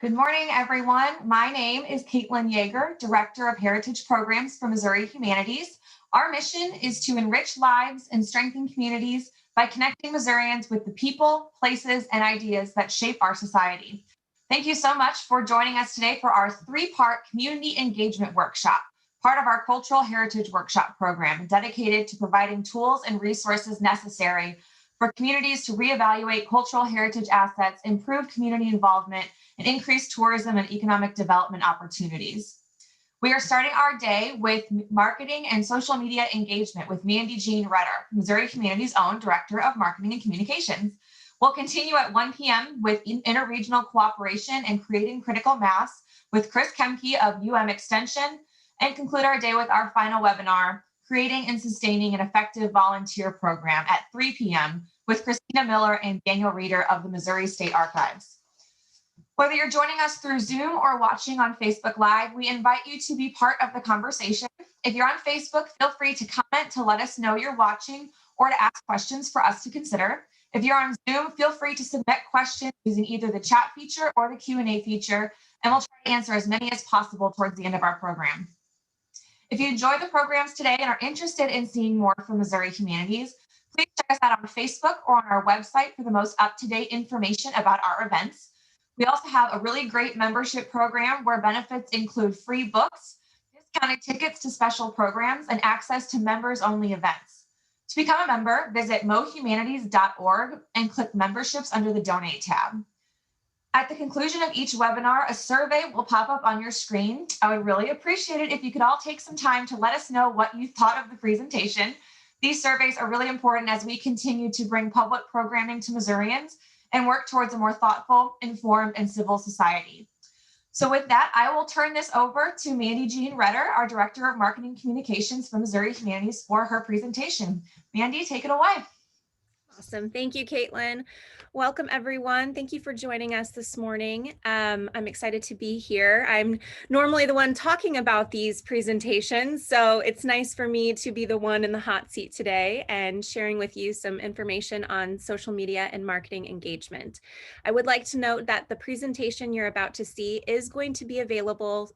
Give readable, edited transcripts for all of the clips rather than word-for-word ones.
Good morning, everyone. My name is Caitlin Yeager, Director of Heritage Programs for Missouri Humanities. Our mission is to enrich lives and strengthen communities by connecting Missourians with the people, places, and ideas that shape our society. Thank you so much for joining us today for our three-part community engagement workshop, part of our Cultural Heritage Workshop program, dedicated to providing tools and resources necessary for communities to reevaluate cultural heritage assets, improve community involvement, and increase tourism and economic development opportunities. We are starting our day with marketing and social media engagement with Mandy Jean Redder, Missouri Humanities' own Director of Marketing and Communications. We'll continue at 1 p.m. with interregional cooperation and creating critical mass with Chris Kemke of Extension, and conclude our day with our final webinar, Creating and Sustaining an Effective Volunteer Program, at 3 p.m. with Christina Miller and Daniel Reeder of the Missouri State Archives. Whether you're joining us through Zoom or watching on Facebook Live, we invite you to be part of the conversation. If you're on Facebook, feel free to comment to let us know you're watching or to ask questions for us to consider. If you're on Zoom, feel free to submit questions using either the chat feature or the Q&A feature, and we'll try to answer as many as possible towards the end of our program. If you enjoy the programs today and are interested in seeing more from Missouri Humanities, please check us out on Facebook or on our website for the most up-to-date information about our events. We also have a really great membership program where benefits include free books, discounted tickets to special programs, and access to members-only events. To become a member, visit mohumanities.org and click Memberships under the Donate tab. At the conclusion of each webinar, a survey will pop up on your screen. I would really appreciate it if you could all take some time to let us know what you thought of the presentation. These surveys are really important as we continue to bring public programming to Missourians and work towards a more thoughtful, informed, and civil society. So with that, I will turn this over to Mandy Jean Redder, our Director of Marketing Communications for Missouri Humanities, for her presentation. Mandy, take it away. Awesome. Thank you, Caitlin. Welcome, everyone. Thank you for joining us this morning. I'm excited to be here. I'm normally the one talking about these presentations, so it's nice for me to be the one in the hot seat today and sharing with you some information on social media and marketing engagement. I would like to note that the presentation you're about to see is going to be available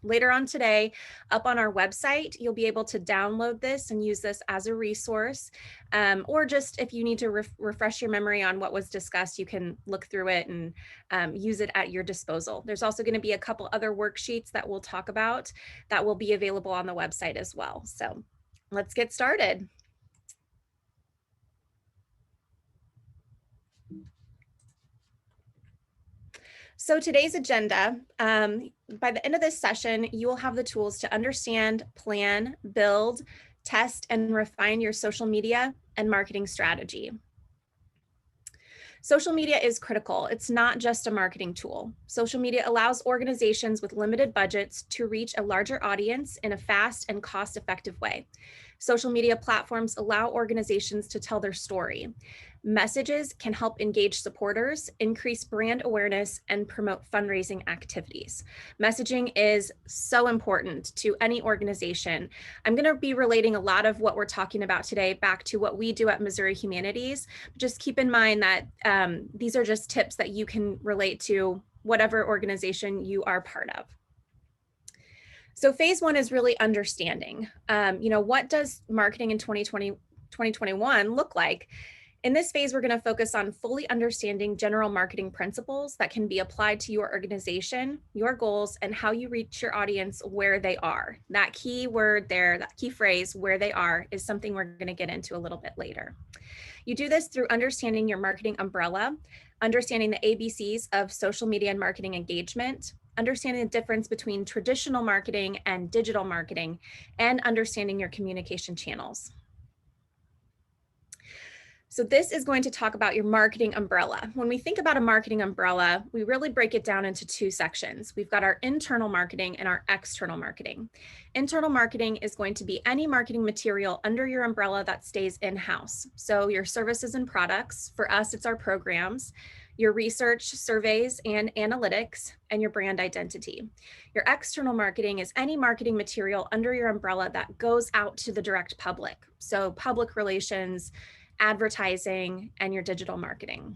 later on today up on our website. You'll be able to download this and use this as a resource, or just if you need to refresh your memory on what was discussed, you can look through it and use it at your disposal. There's also going to be a couple other worksheets that we'll talk about that will be available on the website as well. So let's get started. So today's agenda, by the end of this session, you will have the tools to understand, plan, build, test, and refine your social media and marketing strategy. Social media is critical. It's not just a marketing tool. Social media allows organizations with limited budgets to reach a larger audience in a fast and cost-effective way. Social media platforms allow organizations to tell their story. Messages can help engage supporters, increase brand awareness, and promote fundraising activities. Messaging is so important to any organization. I'm going to be relating a lot of what we're talking about today back to what we do at Missouri Humanities. Just keep in mind that these are just tips that you can relate to whatever organization you are part of. So phase one is really understanding, what does marketing in 2021 look like? In this phase, we're going to focus on fully understanding general marketing principles that can be applied to your organization, your goals, and how you reach your audience where they are. That key word there, that key phrase, where they are, is something we're going to get into a little bit later. You do this through understanding your marketing umbrella, understanding the ABCs of social media and marketing engagement, understanding the difference between traditional marketing and digital marketing, and understanding your communication channels. So this is going to talk about your marketing umbrella. When we think about a marketing umbrella, we really break it down into two sections. We've got our internal marketing and our external marketing. Internal marketing is going to be any marketing material under your umbrella that stays in-house. So your services and products, for us, it's our programs, your research, surveys, and analytics, and your brand identity. Your external marketing is any marketing material under your umbrella that goes out to the direct public. So public relations, advertising, and your digital marketing.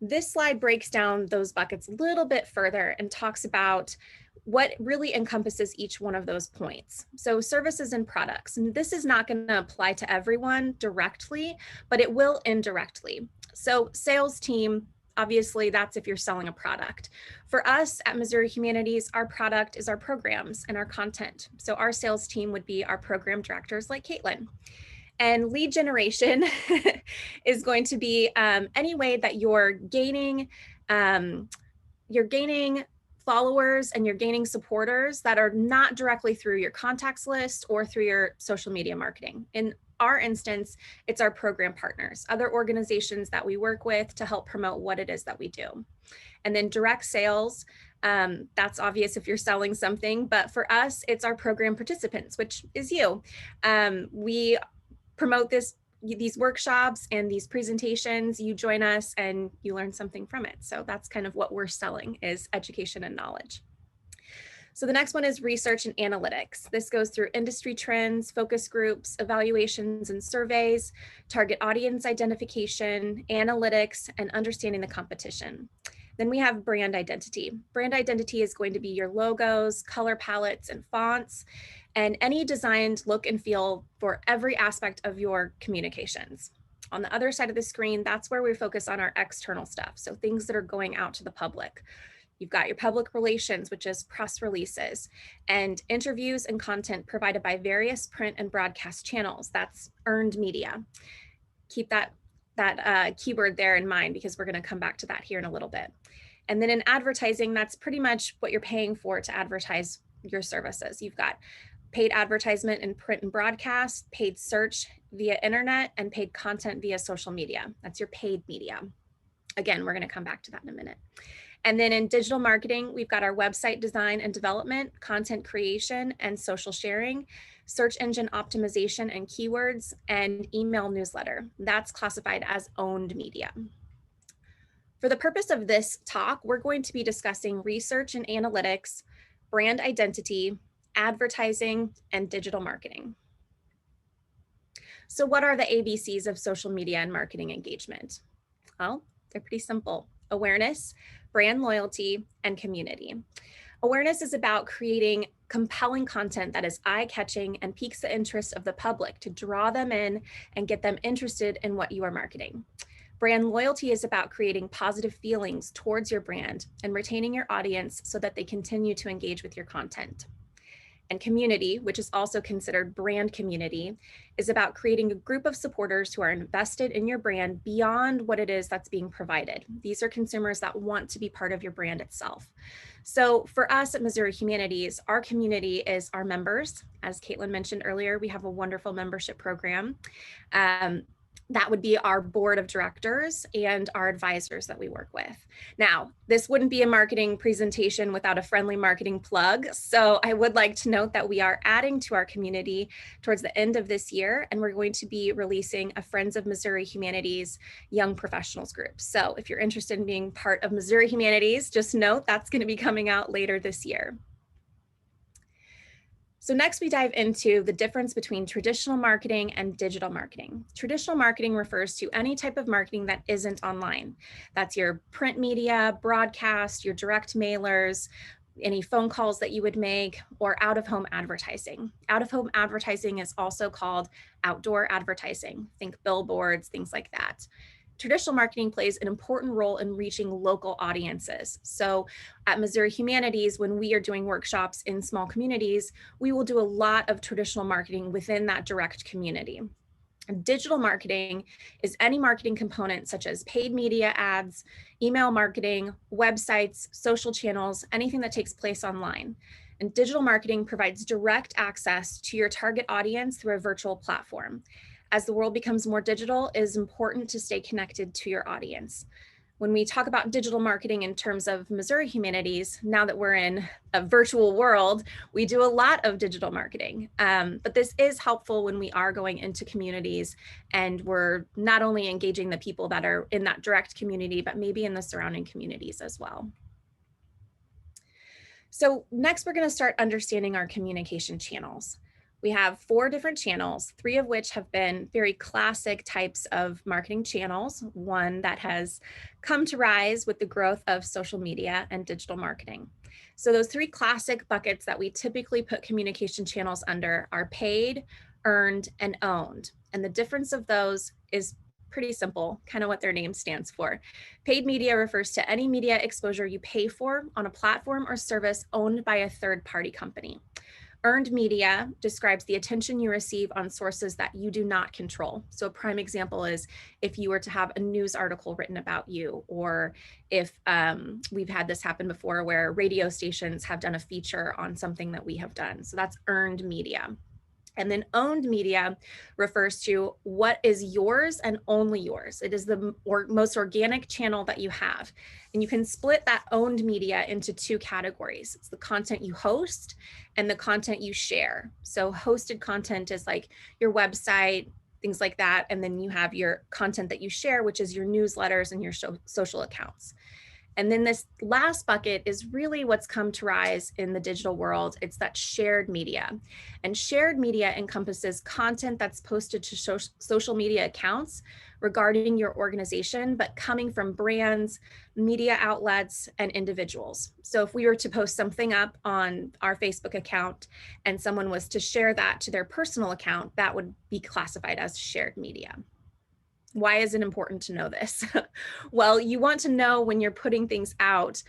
This slide breaks down those buckets a little bit further and talks about what really encompasses each one of those points. So services and products, and this is not going to apply to everyone directly, but it will indirectly. So sales team, obviously that's if you're selling a product. For us at Missouri Humanities, our product is our programs and our content. So our sales team would be our program directors like Caitlin. And lead generation is going to be any way that you're gaining followers and you're gaining supporters that are not directly through your contacts list or through your social media marketing. In our instance, it's our program partners, other organizations that we work with to help promote what it is that we do. And then direct sales, that's obvious if you're selling something, but for us, it's our program participants, which is you. We promote these workshops and these presentations. You join us and you learn something from it. So that's kind of what we're selling, is education and knowledge. So the next one is research and analytics. This goes through industry trends, focus groups, evaluations and surveys, target audience identification, analytics, and understanding the competition. Then we have brand identity. Brand identity is going to be your logos, color palettes, and fonts, and any designed look and feel for every aspect of your communications. On the other side of the screen, that's where we focus on our external stuff. So things that are going out to the public. You've got your public relations, which is press releases, and interviews and content provided by various print and broadcast channels. That's earned media. Keep that keyword there in mind, because we're going to come back to that here in a little bit. And then in advertising, that's pretty much what you're paying for to advertise your services. You've got paid advertisement in print and broadcast, paid search via internet, and paid content via social media. That's your paid media. Again, we're going to come back to that in a minute. And then in digital marketing, we've got our website design and development, content creation and social sharing, search engine optimization and keywords, and email newsletter. That's classified as owned media. For the purpose of this talk, we're going to be discussing research and analytics, brand identity, advertising, and digital marketing. So what are the ABCs of social media and marketing engagement? Well, they're pretty simple: awareness, brand loyalty, and community. Awareness is about creating compelling content that is eye-catching and piques the interest of the public to draw them in and get them interested in what you are marketing. Brand loyalty is about creating positive feelings towards your brand and retaining your audience so that they continue to engage with your content. And community, which is also considered brand community, is about creating a group of supporters who are invested in your brand beyond what it is that's being provided. These are consumers that want to be part of your brand itself. So for us at Missouri Humanities, our community is our members. As Caitlin mentioned earlier, we have a wonderful membership program. That would be our board of directors and our advisors that we work with. Now, this wouldn't be a marketing presentation without a friendly marketing plug. So I would like to note that we are adding to our community towards the end of this year, and we're going to be releasing a Friends of Missouri Humanities Young Professionals group. So if you're interested in being part of Missouri Humanities, just note that's going to be coming out later this year. So next we dive into the difference between traditional marketing and digital marketing. Traditional marketing refers to any type of marketing that isn't online. That's your print media, broadcast, your direct mailers, any phone calls that you would make, or out-of-home advertising. Out-of-home advertising is also called outdoor advertising. Think billboards, things like that. Traditional marketing plays an important role in reaching local audiences. So at Missouri Humanities, when we are doing workshops in small communities, we will do a lot of traditional marketing within that direct community. And digital marketing is any marketing component such as paid media ads, email marketing, websites, social channels, anything that takes place online. And digital marketing provides direct access to your target audience through a virtual platform. As the world becomes more digital, it is important to stay connected to your audience. When we talk about digital marketing in terms of Missouri Humanities, now that we're in a virtual world, we do a lot of digital marketing. But this is helpful when we are going into communities and we're not only engaging the people that are in that direct community, but maybe in the surrounding communities as well. So next, we're going to start understanding our communication channels. We have 4 different channels, 3 of which have been very classic types of marketing channels, one that has come to rise with the growth of social media and digital marketing. So those 3 classic buckets that we typically put communication channels under are paid, earned, and owned. And the difference of those is pretty simple, kind of what their name stands for. Paid media refers to any media exposure you pay for on a platform or service owned by a third-party company. Earned media describes the attention you receive on sources that you do not control. So a prime example is if you were to have a news article written about you, or if we've had this happen before where radio stations have done a feature on something that we have done. So that's earned media. And then owned media refers to what is yours and only yours. It is the most organic channel that you have. And you can split that owned media into 2 categories. It's the content you host and the content you share. So hosted content is like your website, things like that. And then you have your content that you share, which is your newsletters and your social accounts. And then this last bucket is really what's come to rise in the digital world. It's that shared media. And shared media encompasses content that's posted to social media accounts regarding your organization, but coming from brands, media outlets, and individuals. So if we were to post something up on our Facebook account and someone was to share that to their personal account, that would be classified as shared media. Why is it important to know this? Well, you want to know when you're putting things out,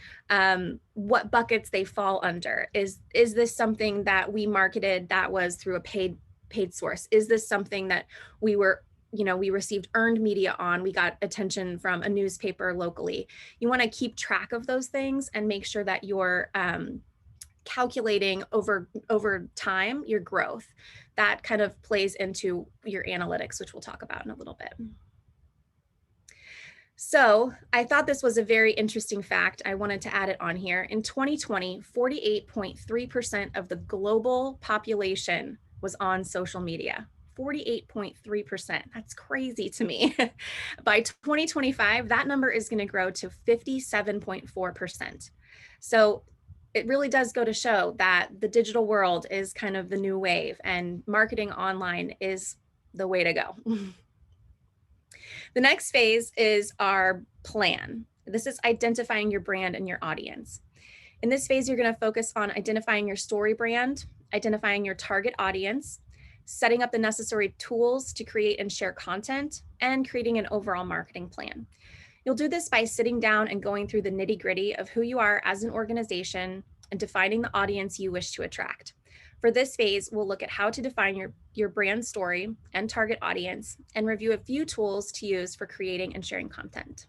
what buckets they fall under. Is this something that we marketed that was through a paid source? Is this something that we received earned media on? We got attention from a newspaper locally. You want to keep track of those things and make sure that you're calculating over time your growth. That kind of plays into your analytics, which we'll talk about in a little bit. So I thought this was a very interesting fact. I wanted to add it on here. In 2020, 48.3% of the global population was on social media. 48.3%. That's crazy to me. By 2025, that number is going to grow to 57.4%. So it really does go to show that the digital world is kind of the new wave, and marketing online is the way to go. The next phase is our plan. This is identifying your brand and your audience. In this phase, you're going to focus on identifying your story brand, identifying your target audience, setting up the necessary tools to create and share content, and creating an overall marketing plan. You'll do this by sitting down and going through the nitty-gritty of who you are as an organization and defining the audience you wish to attract. For this phase, we'll look at how to define your brand story and target audience and review a few tools to use for creating and sharing content.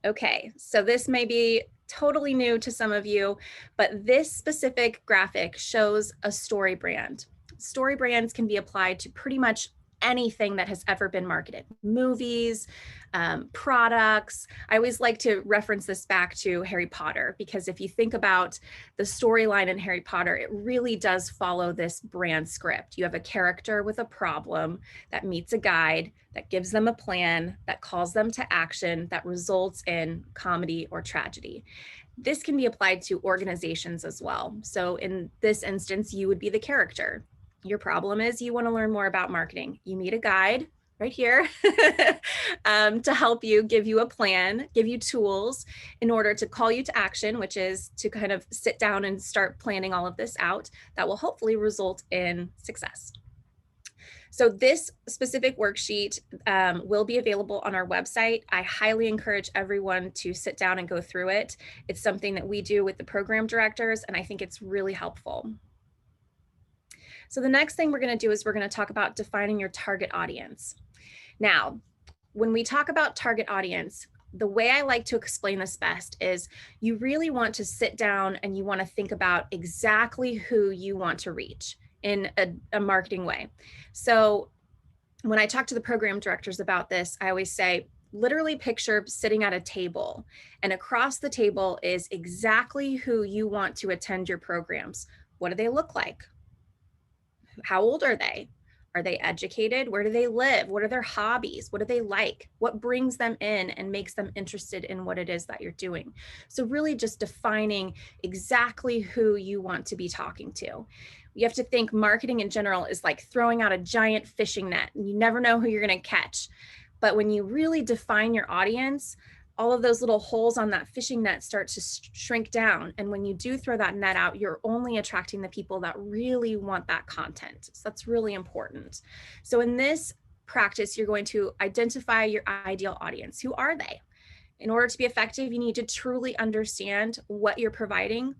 Okay, so this may be totally new to some of you, but this specific graphic shows a story brand. Story brands can be applied to pretty much anything that has ever been marketed, movies, products. I always like to reference this back to Harry Potter, because if you think about the storyline in Harry Potter, it really does follow this brand script. You have a character with a problem that meets a guide, that gives them a plan, that calls them to action, that results in comedy or tragedy. This can be applied to organizations as well. So in this instance, you would be the character. Your problem is you want to learn more about marketing. You meet a guide right here to help you, give you a plan, give you tools in order to call you to action, which is to kind of sit down and start planning all of this out. That will hopefully result in success. So this specific worksheet will be available on our website. I highly encourage everyone to sit down and go through it. It's something that we do with the program directors, and I think it's really helpful. So the next thing we're going to do is we're going to talk about defining your target audience. Now, when we talk about target audience, the way I like to explain this best is you really want to sit down and you want to think about exactly who you want to reach in a marketing way. So when I talk to the program directors about this, I always say, literally picture sitting at a table, and across the table is exactly who you want to attend your programs. What do they look like? How old are they? Are they educated? Where do they live? What are their hobbies? What do they like? What brings them in and makes them interested in what it is that you're doing? So really just defining exactly who you want to be talking to. You have to think marketing in general is like throwing out a giant fishing net and you never know who you're going to catch. But when you really define your audience, all of those little holes on that fishing net start to shrink down. And when you do throw that net out, you're only attracting the people that really want that content. So that's really important. So in this practice, you're going to identify your ideal audience. Who are they? In order to be effective, you need to truly understand what you're providing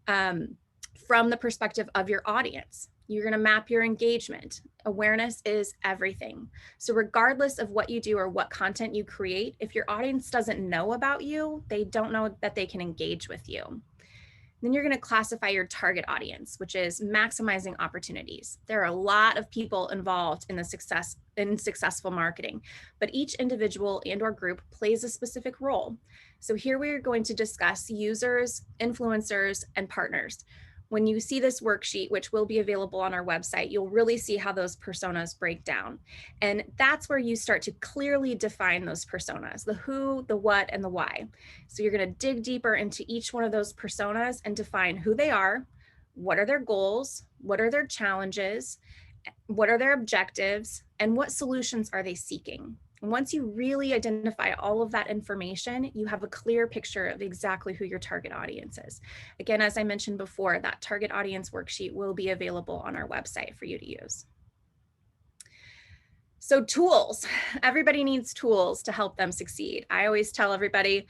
from the perspective of your audience. You're going to map your engagement. Awareness is everything. So regardless of what you do or what content you create, if your audience doesn't know about you, they don't know that they can engage with you. Then you're going to classify your target audience, which is maximizing opportunities. There are a lot of people involved in successful marketing, but each individual and or group plays a specific role. So here we are going to discuss users, influencers, and partners. When you see this worksheet, which will be available on our website, you'll really see how those personas break down. And that's where you start to clearly define those personas, the who, the what, and the why. So you're going to dig deeper into each one of those personas and define who they are, what are their goals, what are their challenges, what are their objectives, and what solutions are they seeking. Once you really identify all of that information, you have a clear picture of exactly who your target audience is. Again, as I mentioned before, that target audience worksheet will be available on our website for you to use. So tools, everybody needs tools to help them succeed. I always tell everybody,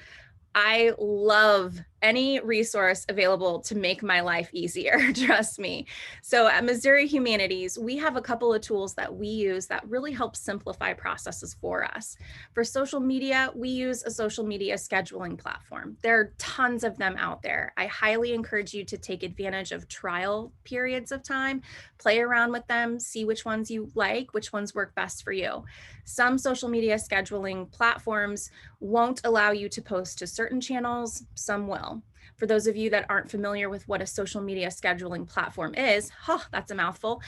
I love any resource available to make my life easier, trust me. So at Missouri Humanities, we have a couple of tools that we use that really help simplify processes for us. For social media, we use a social media scheduling platform. There are tons of them out there. I highly encourage you to take advantage of trial periods of time, play around with them, see which ones you like, which ones work best for you. Some social media scheduling platforms won't allow you to post to certain channels, some will. For those of you that aren't familiar with what a social media scheduling platform is, that's a mouthful.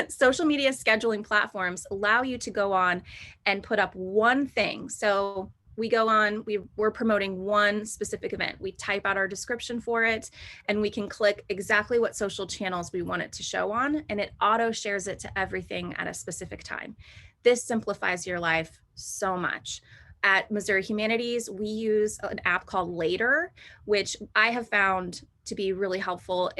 Social media scheduling platforms allow you to go on and put up one thing. So we go on, we're promoting one specific event. We type out our description for it, and we can click exactly what social channels we want it to show on, and it auto shares it to everything at a specific time. This simplifies your life so much. At Missouri Humanities, we use an app called Later, which I have found to be really helpful.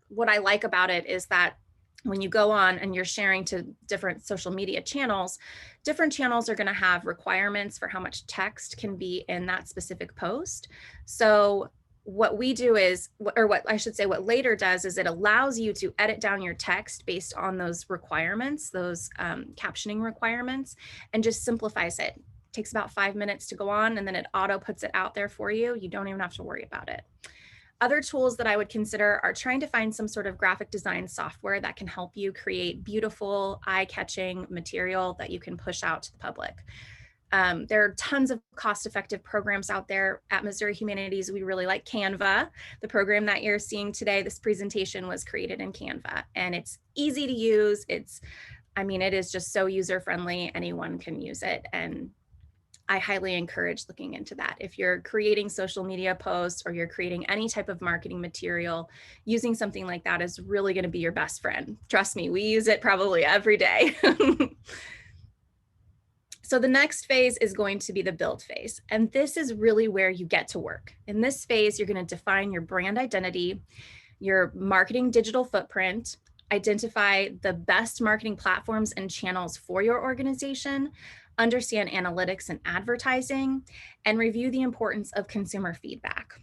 What I like about it is that when you go on and you're sharing to different social media channels, different channels are going to have requirements for how much text can be in that specific post. So what we do is, or what I should say, what Later does is it allows you to edit down your text based on those requirements, those captioning requirements, and just simplifies it. Takes about 5 minutes to go on, and then it auto puts it out there for you. You don't even have to worry about it. Other tools that I would consider are trying to find some sort of graphic design software that can help you create beautiful, eye-catching material that you can push out to the public. There are tons of cost-effective programs out there. At Missouri Humanities, we really like Canva. The program that you're seeing today, this presentation was created in Canva, and it's easy to use. It is just so user-friendly. Anyone can use it, and I highly encourage looking into that. If you're creating social media posts or you're creating any type of marketing material, using something like that is really going to be your best friend. Trust me, we use it probably every day. So the next phase is going to be the build phase. And this is really where you get to work. In this phase, you're going to define your brand identity, your marketing digital footprint, identify the best marketing platforms and channels for your organization, understand analytics and advertising, and review the importance of consumer feedback.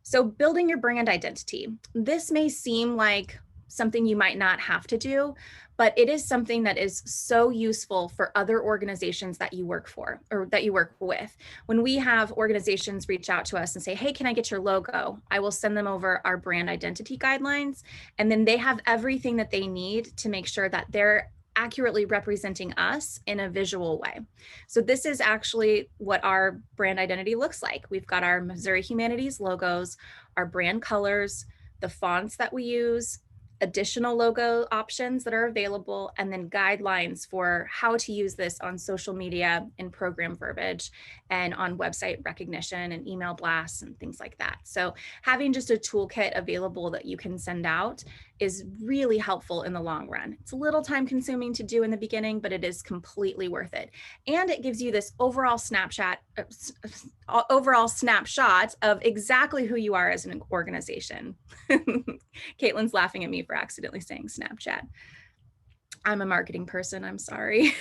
So building your brand identity. This may seem like something you might not have to do, but it is something that is so useful for other organizations that you work for or that you work with. When we have organizations reach out to us and say, hey, can I get your logo? I will send them over our brand identity guidelines, and then they have everything that they need to make sure that they're accurately representing us in a visual way. So this is actually what our brand identity looks like. We've got our Missouri Humanities logos, our brand colors, the fonts that we use, additional logo options that are available, and then guidelines for how to use this on social media and program verbiage and on website recognition and email blasts and things like that. So having just a toolkit available that you can send out is really helpful in the long run. It's a little time consuming to do in the beginning, but it is completely worth it. And it gives you this overall snapshot of exactly who you are as an organization. Caitlin's laughing at me for accidentally saying Snapchat. I'm a marketing person, I'm sorry.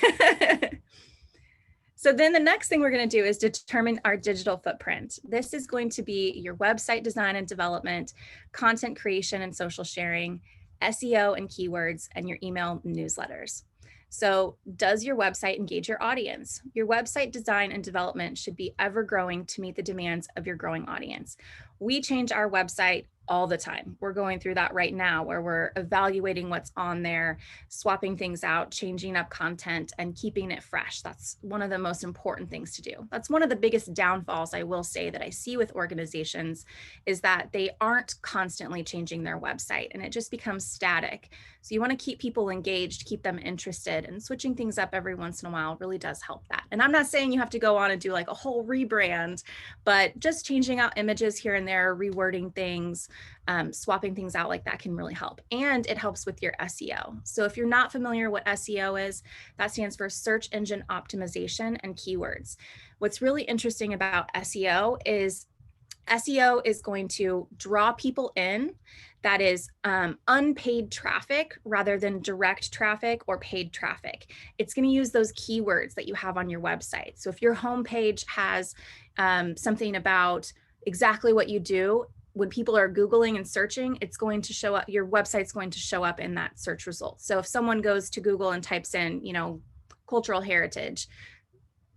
So then the next thing we're going to do is determine our digital footprint. This is going to be your website design and development, content creation and social sharing, SEO and keywords, and your email newsletters. So does your website engage your audience? Your website design and development should be ever growing to meet the demands of your growing audience. We change our website all the time. We're going through that right now where we're evaluating what's on there, swapping things out, changing up content, and keeping it fresh. That's one of the most important things to do. That's one of the biggest downfalls, I will say, that I see with organizations is that they aren't constantly changing their website and it just becomes static. So you want to keep people engaged, keep them interested, and switching things up every once in a while really does help that. And I'm not saying you have to go on and do like a whole rebrand, but just changing out images here and there, rewording things, swapping things out like that can really help. And it helps with your SEO. So if you're not familiar what SEO is, that stands for search engine optimization and keywords. What's really interesting about SEO is going to draw people in that is unpaid traffic rather than direct traffic or paid traffic. It's going to use those keywords that you have on your website. So if your homepage has something about exactly what you do, when people are Googling and searching, it's going to show up, your website's going to show up in that search result. So if someone goes to Google and types in, cultural heritage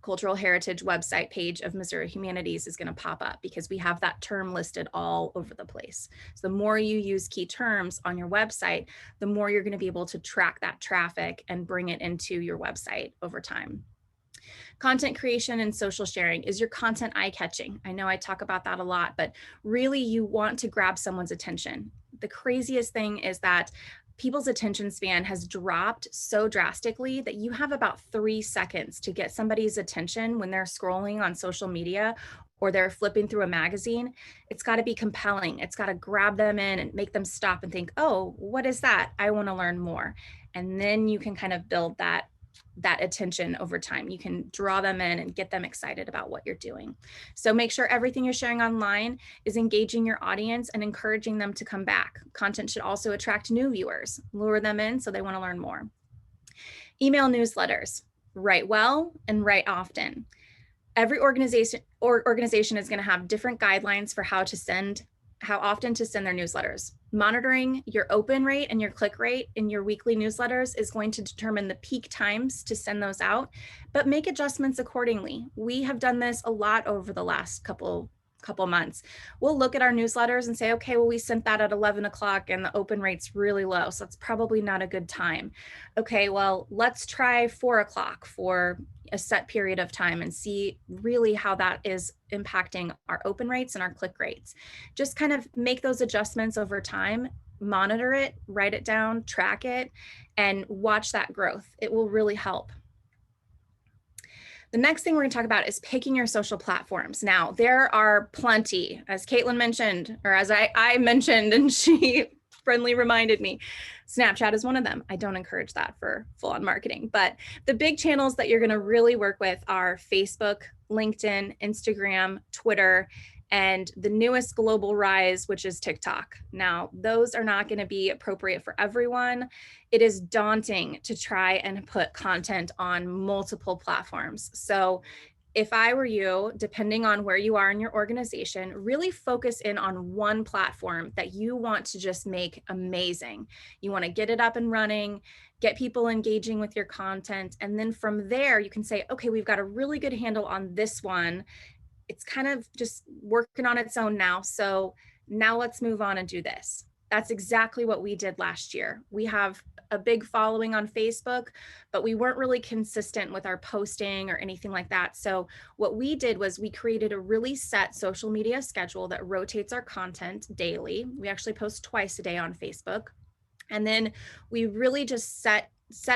website page of Missouri Humanities is going to pop up because we have that term listed all over the place. So the more you use key terms on your website, the more you're going to be able to track that traffic and bring it into your website over time. Content creation and social sharing. Is your content eye-catching? I know I talk about that a lot, but really you want to grab someone's attention. The craziest thing is that people's attention span has dropped so drastically that you have about 3 seconds to get somebody's attention when they're scrolling on social media or they're flipping through a magazine. It's got to be compelling. It's got to grab them in and make them stop and think, oh, what is that? I want to learn more. And then you can kind of build that attention over time. You can draw them in and get them excited about what you're doing. So make sure everything you're sharing online is engaging your audience and encouraging them to come back. Content should also attract new viewers, lure them in so they want to learn more. Email newsletters, write well and write often. Every organization is going to have different guidelines for how often to send their newsletters. Monitoring your open rate and your click rate in your weekly newsletters is going to determine the peak times to send those out, but make adjustments accordingly. We have done this a lot over the last couple months. We'll look at our newsletters and say, okay, well, we sent that at 11 o'clock and the open rate's really low, so that's probably not a good time. Okay, well, let's try 4 o'clock for a set period of time and see really how that is impacting our open rates and our click rates. Just kind of make those adjustments over time, monitor it, write it down, track it, and watch that growth. It will really help. The next thing we're going to talk about is picking your social platforms. Now, there are plenty, as Caitlin mentioned, or as I mentioned, and she friendly reminded me, Snapchat is one of them. I don't encourage that for full-on marketing, but the big channels that you're going to really work with are Facebook, LinkedIn, Instagram, Twitter, and the newest global rise, which is TikTok. Now, those are not going to be appropriate for everyone. It is daunting to try and put content on multiple platforms. So if I were you, depending on where you are in your organization, really focus in on one platform that you want to just make amazing. You want to get it up and running, get people engaging with your content. And then from there, you can say, okay, we've got a really good handle on this one. It's kind of just working on its own now. So now let's move on and do this. That's exactly what we did last year. We have a big following on Facebook, but we weren't really consistent with our posting or anything like that. So what we did was we created a really set social media schedule that rotates our content daily. We actually post twice a day on Facebook. And then we really just set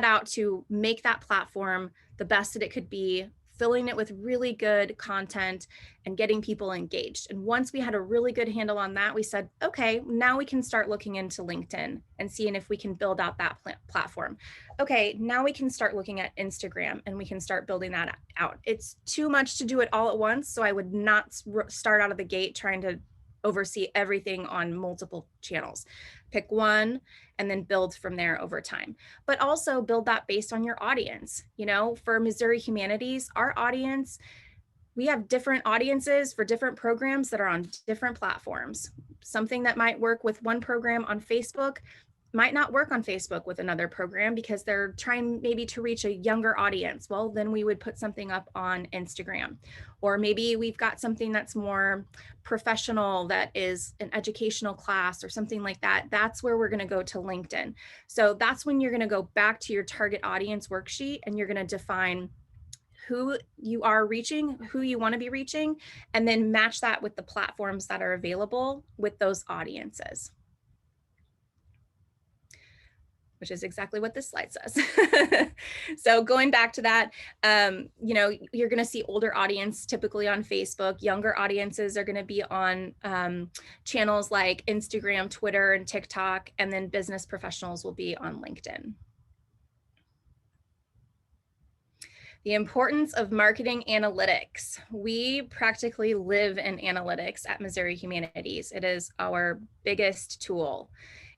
out to make that platform the best that it could be, filling it with really good content and getting people engaged. And once we had a really good handle on that, we said, okay, now we can start looking into LinkedIn and seeing if we can build out that platform. Okay, now we can start looking at Instagram and we can start building that out. It's too much to do it all at once, so I would not start out of the gate trying to oversee everything on multiple channels. Pick one and then build from there over time. But also build that based on your audience. You know, for Missouri Humanities, our audience, we have different audiences for different programs that are on different platforms. Something that might work with one program on Facebook might not work on Facebook with another program because they're trying maybe to reach a younger audience. Well, then we would put something up on Instagram. Or maybe we've got something that's more professional, that is an educational class or something like that. That's where we're going to go to LinkedIn. So that's when you're going to go back to your target audience worksheet and you're going to define who you are reaching, who you want to be reaching, and then match that with the platforms that are available with those audiences, which is exactly what this slide says. So going back to that, you know, you're going to see older audience typically on Facebook. Younger audiences are going to be on channels like Instagram, Twitter, and TikTok, and then business professionals will be on LinkedIn. The importance of marketing analytics. We practically live in analytics at Missouri Humanities. It is our biggest tool.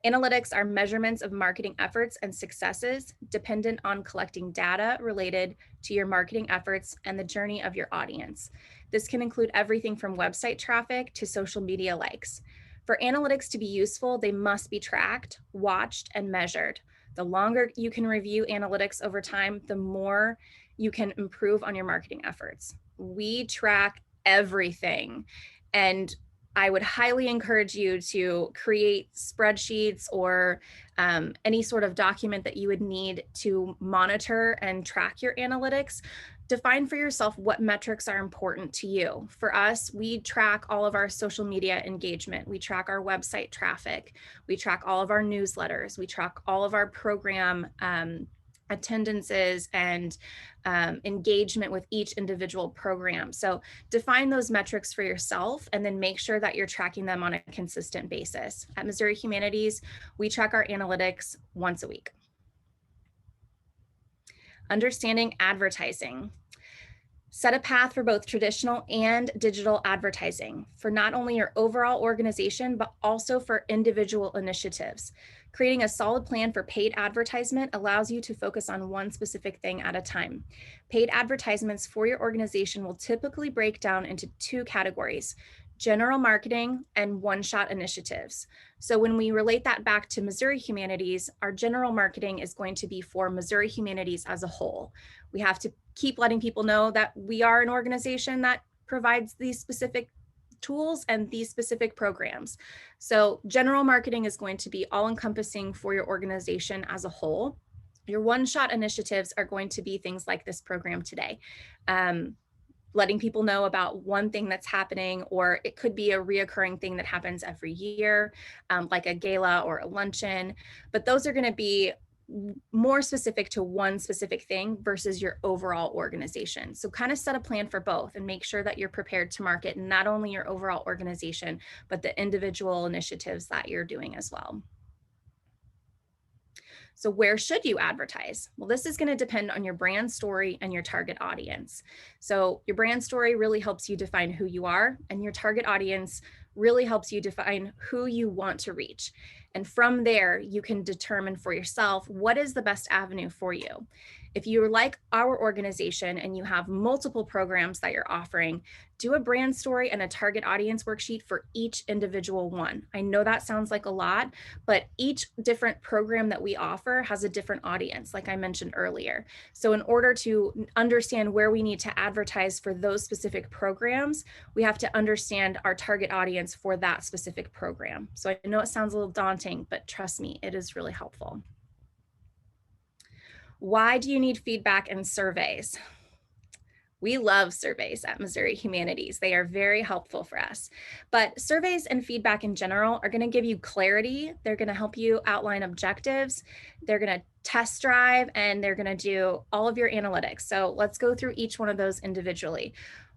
Analytics are measurements of marketing efforts and successes dependent on collecting data related to your marketing efforts and the journey of your audience. This can include everything from website traffic to social media likes. For analytics to be useful, they must be tracked, watched, and measured. The longer you can review analytics over time, the more you can improve on your marketing efforts. We track everything, and I would highly encourage you to create spreadsheets or any sort of document that you would need to monitor and track your analytics. Define for yourself what metrics are important to you. For us, we track all of our social media engagement. We track our website traffic. We track all of our newsletters. We track all of our program attendances and engagement with each individual program. So define those metrics for yourself and then make sure that you're tracking them on a consistent basis. At Missouri Humanities, we track our analytics once a week. Understanding advertising. Set a path for both traditional and digital advertising for not only your overall organization, but also for individual initiatives. Creating a solid plan for paid advertisement allows you to focus on one specific thing at a time. Paid advertisements for your organization will typically break down into two categories: general marketing and one-shot initiatives. So when we relate that back to Missouri Humanities, our general marketing is going to be for Missouri Humanities as a whole. We have to keep letting people know that we are an organization that provides these specific tools and these specific programs. So general marketing is going to be all-encompassing for your organization as a whole. Your one-shot initiatives are going to be things like this program today. Letting people know about one thing that's happening, or it could be a reoccurring thing that happens every year, like a gala or a luncheon, but those are going to be more specific to one specific thing versus your overall organization. So kind of set a plan for both and make sure that you're prepared to market not only your overall organization, but the individual initiatives that you're doing as well. So where should you advertise? Well, this is going to depend on your brand story and your target audience. So your brand story really helps you define who you are, and your target audience really helps you define who you want to reach. And from there, you can determine for yourself what is the best avenue for you. If you're like our organization and you have multiple programs that you're offering, do a brand story and a target audience worksheet for each individual one. I know that sounds like a lot, but each different program that we offer has a different audience, like I mentioned earlier. So in order to understand where we need to advertise for those specific programs, we have to understand our target audience for that specific program. So I know it sounds a little daunting, but trust me, it is really helpful. Why do you need feedback and surveys? We love surveys at Missouri Humanities. They are very helpful for us. But surveys and feedback in general are going to give you clarity. They're going to help you outline objectives. They're going to test drive, and they're going to do all of your analytics. So let's go through each one of those individually.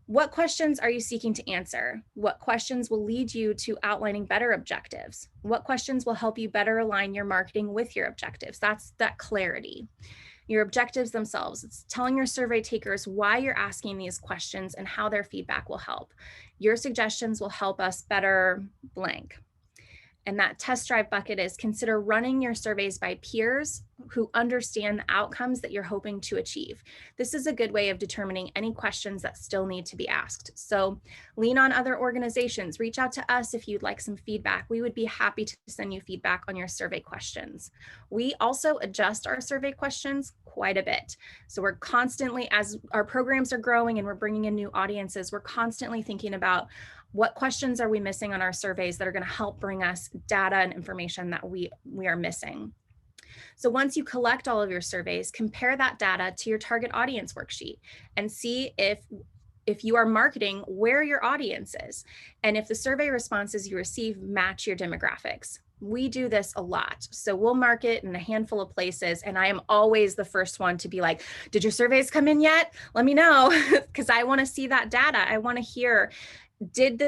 What questions are you seeking to answer? What questions will lead you to outlining better objectives? What questions will help you better align your marketing with your objectives? That's that clarity. Your objectives themselves, it's telling your survey takers why you're asking these questions and how their feedback will help. Your suggestions will help us better blank. And that test drive bucket is consider running your surveys by peers who understand the outcomes that you're hoping to achieve. This is a good way of determining any questions that still need to be asked. So lean on other organizations, reach out to us if you'd like some feedback. We would be happy to send you feedback on your survey questions. We also adjust our survey questions quite a bit. So we're constantly, as our programs are growing and we're bringing in new audiences, we're constantly thinking about what questions are we missing on our surveys that are going to help bring us data and information that we are missing. So once you collect all of your surveys, compare that data to your target audience worksheet and see if you are marketing where your audience is, and if the survey responses you receive match your demographics. We do this a lot. So we'll market in a handful of places, and I am always the first one to be like, did your surveys come in yet? Let me know, because I want to see that data. I want to hear, did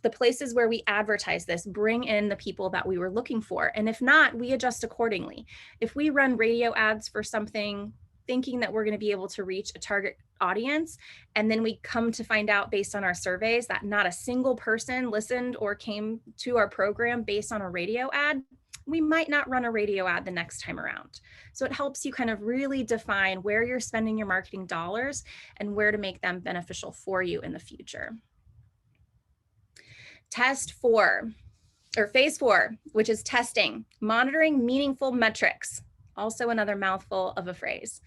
the places where we advertise this bring in the people that we were looking for? And if not, we adjust accordingly. If we run radio ads for something thinking that we're going to be able to reach a target audience, and then we come to find out based on our surveys that not a single person listened or came to our program based on a radio ad, we might not run a radio ad the next time around. So it helps you kind of really define where you're spending your marketing dollars and where to make them beneficial for you in the future. Phase 4, which is testing, monitoring meaningful metrics. Also another mouthful of a phrase.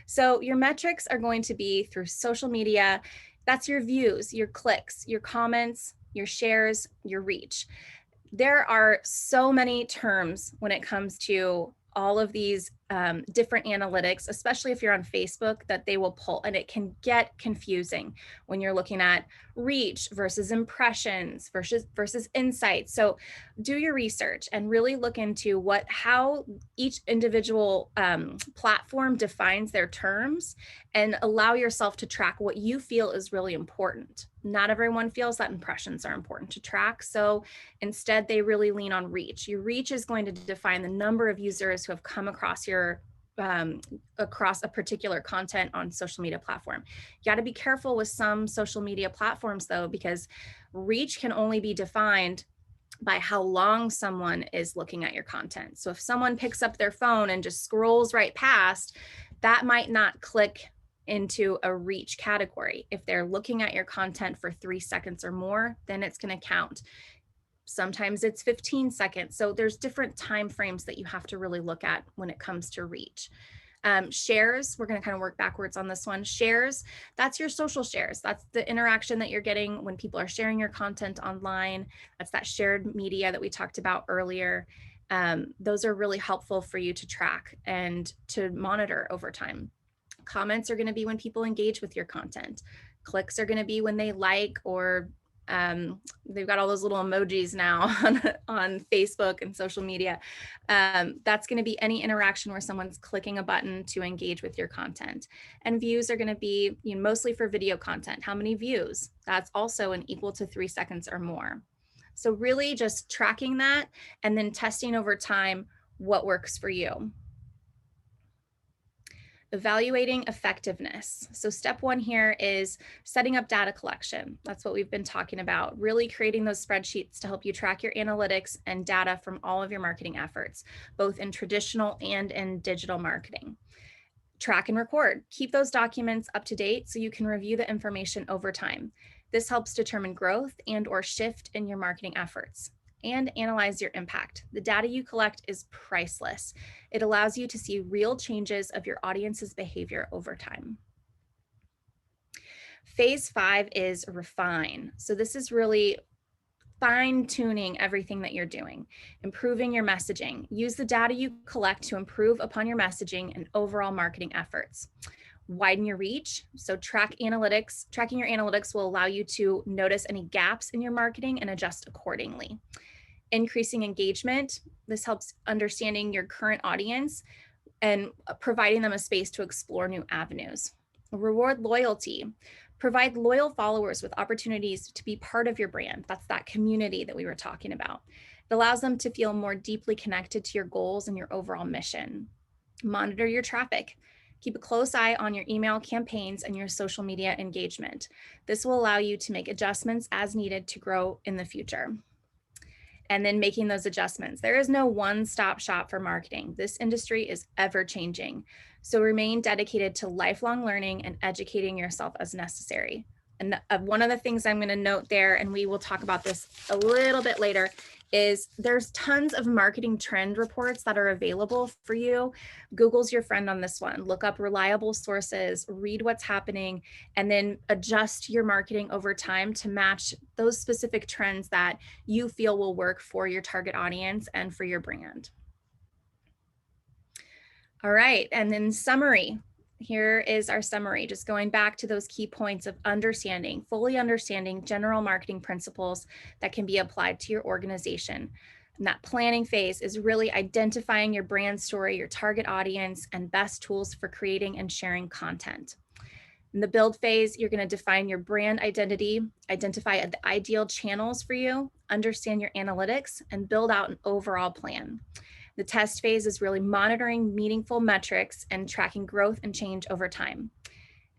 So your metrics are going to be through social media. That's your views, your clicks, your comments, your shares, your reach. There are so many terms when it comes to all of these different analytics, especially if you're on Facebook, that they will pull, and it can get confusing when you're looking at reach versus impressions versus insights. So do your research and really look into how each individual platform defines their terms, and allow yourself to track what you feel is really important. Not everyone feels that impressions are important to track. So instead, they really lean on reach. Your reach is going to define the number of users who have come across across a particular content on social media platform. You got to be careful with some social media platforms though, because reach can only be defined by how long someone is looking at your content. So if someone picks up their phone and just scrolls right past, that might not click into a reach category. If they're looking at your content for 3 seconds or more, then it's going to count. Sometimes it's 15 seconds. So there's different time frames that you have to really look at when it comes to reach. Shares, we're going to kind of work backwards on this one. Shares, that's your social shares. That's the interaction that you're getting when people are sharing your content online. That's that shared media that we talked about earlier. Those are really helpful for you to track and to monitor over time. Comments are going to be when people engage with your content. Clicks are going to be when they like, or they've got all those little emojis now on Facebook and social media. That's going to be any interaction where someone's clicking a button to engage with your content. And views are going to be mostly for video content. How many views? That's also an equal to 3 seconds or more. So really just tracking that and then testing over time what works for you. Evaluating effectiveness. So step 1 here is setting up data collection. That's what we've been talking about, really creating those spreadsheets to help you track your analytics and data from all of your marketing efforts, both in traditional and in digital marketing. Track and record. Keep those documents up to date so you can review the information over time. This helps determine growth and/or shift in your marketing efforts. And analyze your impact. The data you collect is priceless. It allows you to see real changes of your audience's behavior over time. Phase 5 is refine. So this is really fine-tuning everything that you're doing, improving your messaging. Use the data you collect to improve upon your messaging and overall marketing efforts. Widen your reach. So tracking your analytics will allow you to notice any gaps in your marketing and adjust accordingly. Increasing engagement. This helps understanding your current audience and providing them a space to explore new avenues. Reward loyalty. Provide loyal followers with opportunities to be part of your brand. That's that community that we were talking about. It allows them to feel more deeply connected to your goals and your overall mission. Monitor your traffic. Keep a close eye on your email campaigns and your social media engagement. This will allow you to make adjustments as needed to grow in the future. And then making those adjustments. There is no one-stop shop for marketing. This industry is ever changing. So remain dedicated to lifelong learning and educating yourself as necessary. And one of the things I'm going to note there, and we will talk about this a little bit later, is there's tons of marketing trend reports that are available for you. Google's your friend on this one. Look up reliable sources, read what's happening, and then adjust your marketing over time to match those specific trends that you feel will work for your target audience and for your brand. All right, and then summary. Here is our summary, just going back to those key points of fully understanding general marketing principles that can be applied to your organization. And that planning phase is really identifying your brand story, your target audience, and best tools for creating and sharing content. In the build phase, you're going to define your brand identity, identify the ideal channels for you, understand your analytics, and build out an overall plan. The test phase is really monitoring meaningful metrics and tracking growth and change over time.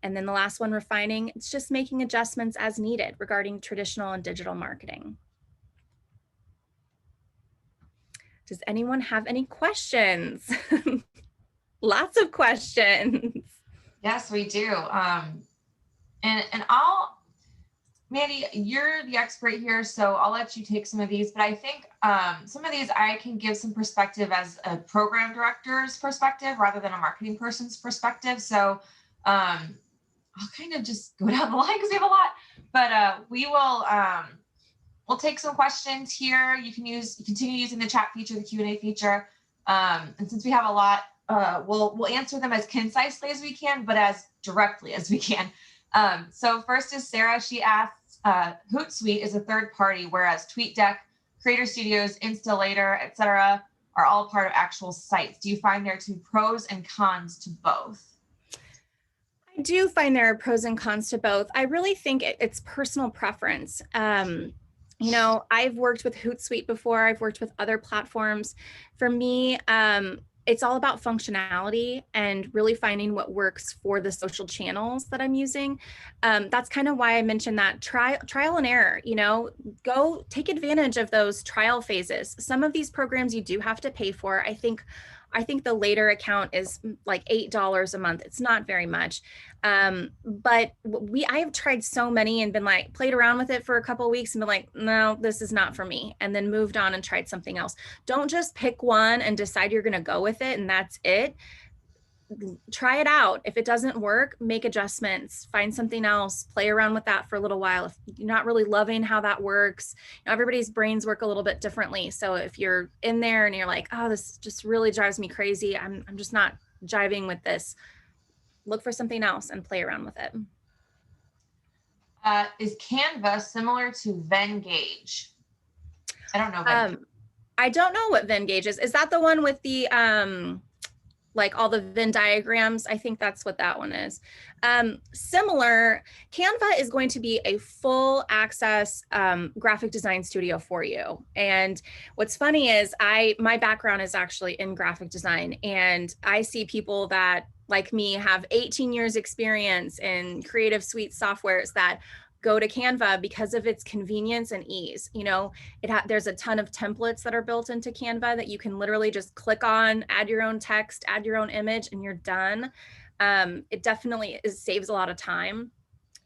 And then the last one, refining, it's just making adjustments as needed regarding traditional and digital marketing. Does anyone have any questions? Lots of questions. Yes, we do. Mandy, you're the expert here, so I'll let you take some of these, but I think some of these I can give some perspective as a program director's perspective rather than a marketing person's perspective. So I'll kind of just go down the line because we have a lot, but we'll take some questions here. You can continue using the chat feature, the Q&A feature. And since we have a lot, we'll answer them as concisely as we can, but as directly as we can. So first is Sarah. She asks, Hootsuite is a third party, whereas TweetDeck, Creator Studios, Installator, etc., are all part of actual sites. Do you find there to be pros and cons to both? I do find there are pros and cons to both. I really think it's personal preference. You know, I've worked with Hootsuite before. I've worked with other platforms. For me, it's all about functionality and really finding what works for the social channels that I'm using. That's kind of why I mentioned that trial and error, you know, go take advantage of those trial phases. Some of these programs you do have to pay for. I think the later account is like $8 a month. It's not very much. But I have tried so many and been like, played around with it for a couple of weeks and been like, no, this is not for me. And then moved on and tried something else. Don't just pick one and decide you're going to go with it and that's it. Try it out. If it doesn't work, make adjustments, find something else, play around with that for a little while. If you're not really loving how that works, you know, everybody's brains work a little bit differently. So if you're in there and you're like, oh, this just really drives me crazy, I'm just not jiving with this, look for something else and play around with it. Is Canva similar to Venngage? I don't know. I don't know what Venngage is. Is that the one with the like all the Venn diagrams? I think that's what that one is. Similar, Canva is going to be a full access graphic design studio for you. And what's funny is my background is actually in graphic design, and I see people that like me have 18 years experience in creative suite softwares that go to Canva because of its convenience and ease. You know, there's a ton of templates that are built into Canva that you can literally just click on, add your own text, add your own image, and you're done. It definitely saves a lot of time.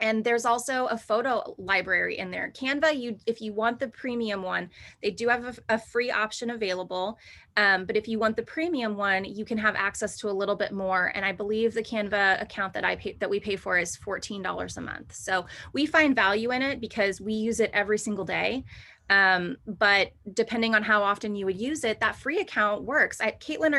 And there's also a photo library in there. Canva, if you want the premium one, they do have a free option available. But if you want the premium one, you can have access to a little bit more. And I believe the Canva account that we pay for is $14 a month. So we find value in it because we use it every single day. But depending on how often you would use it, that free account works. Caitlin,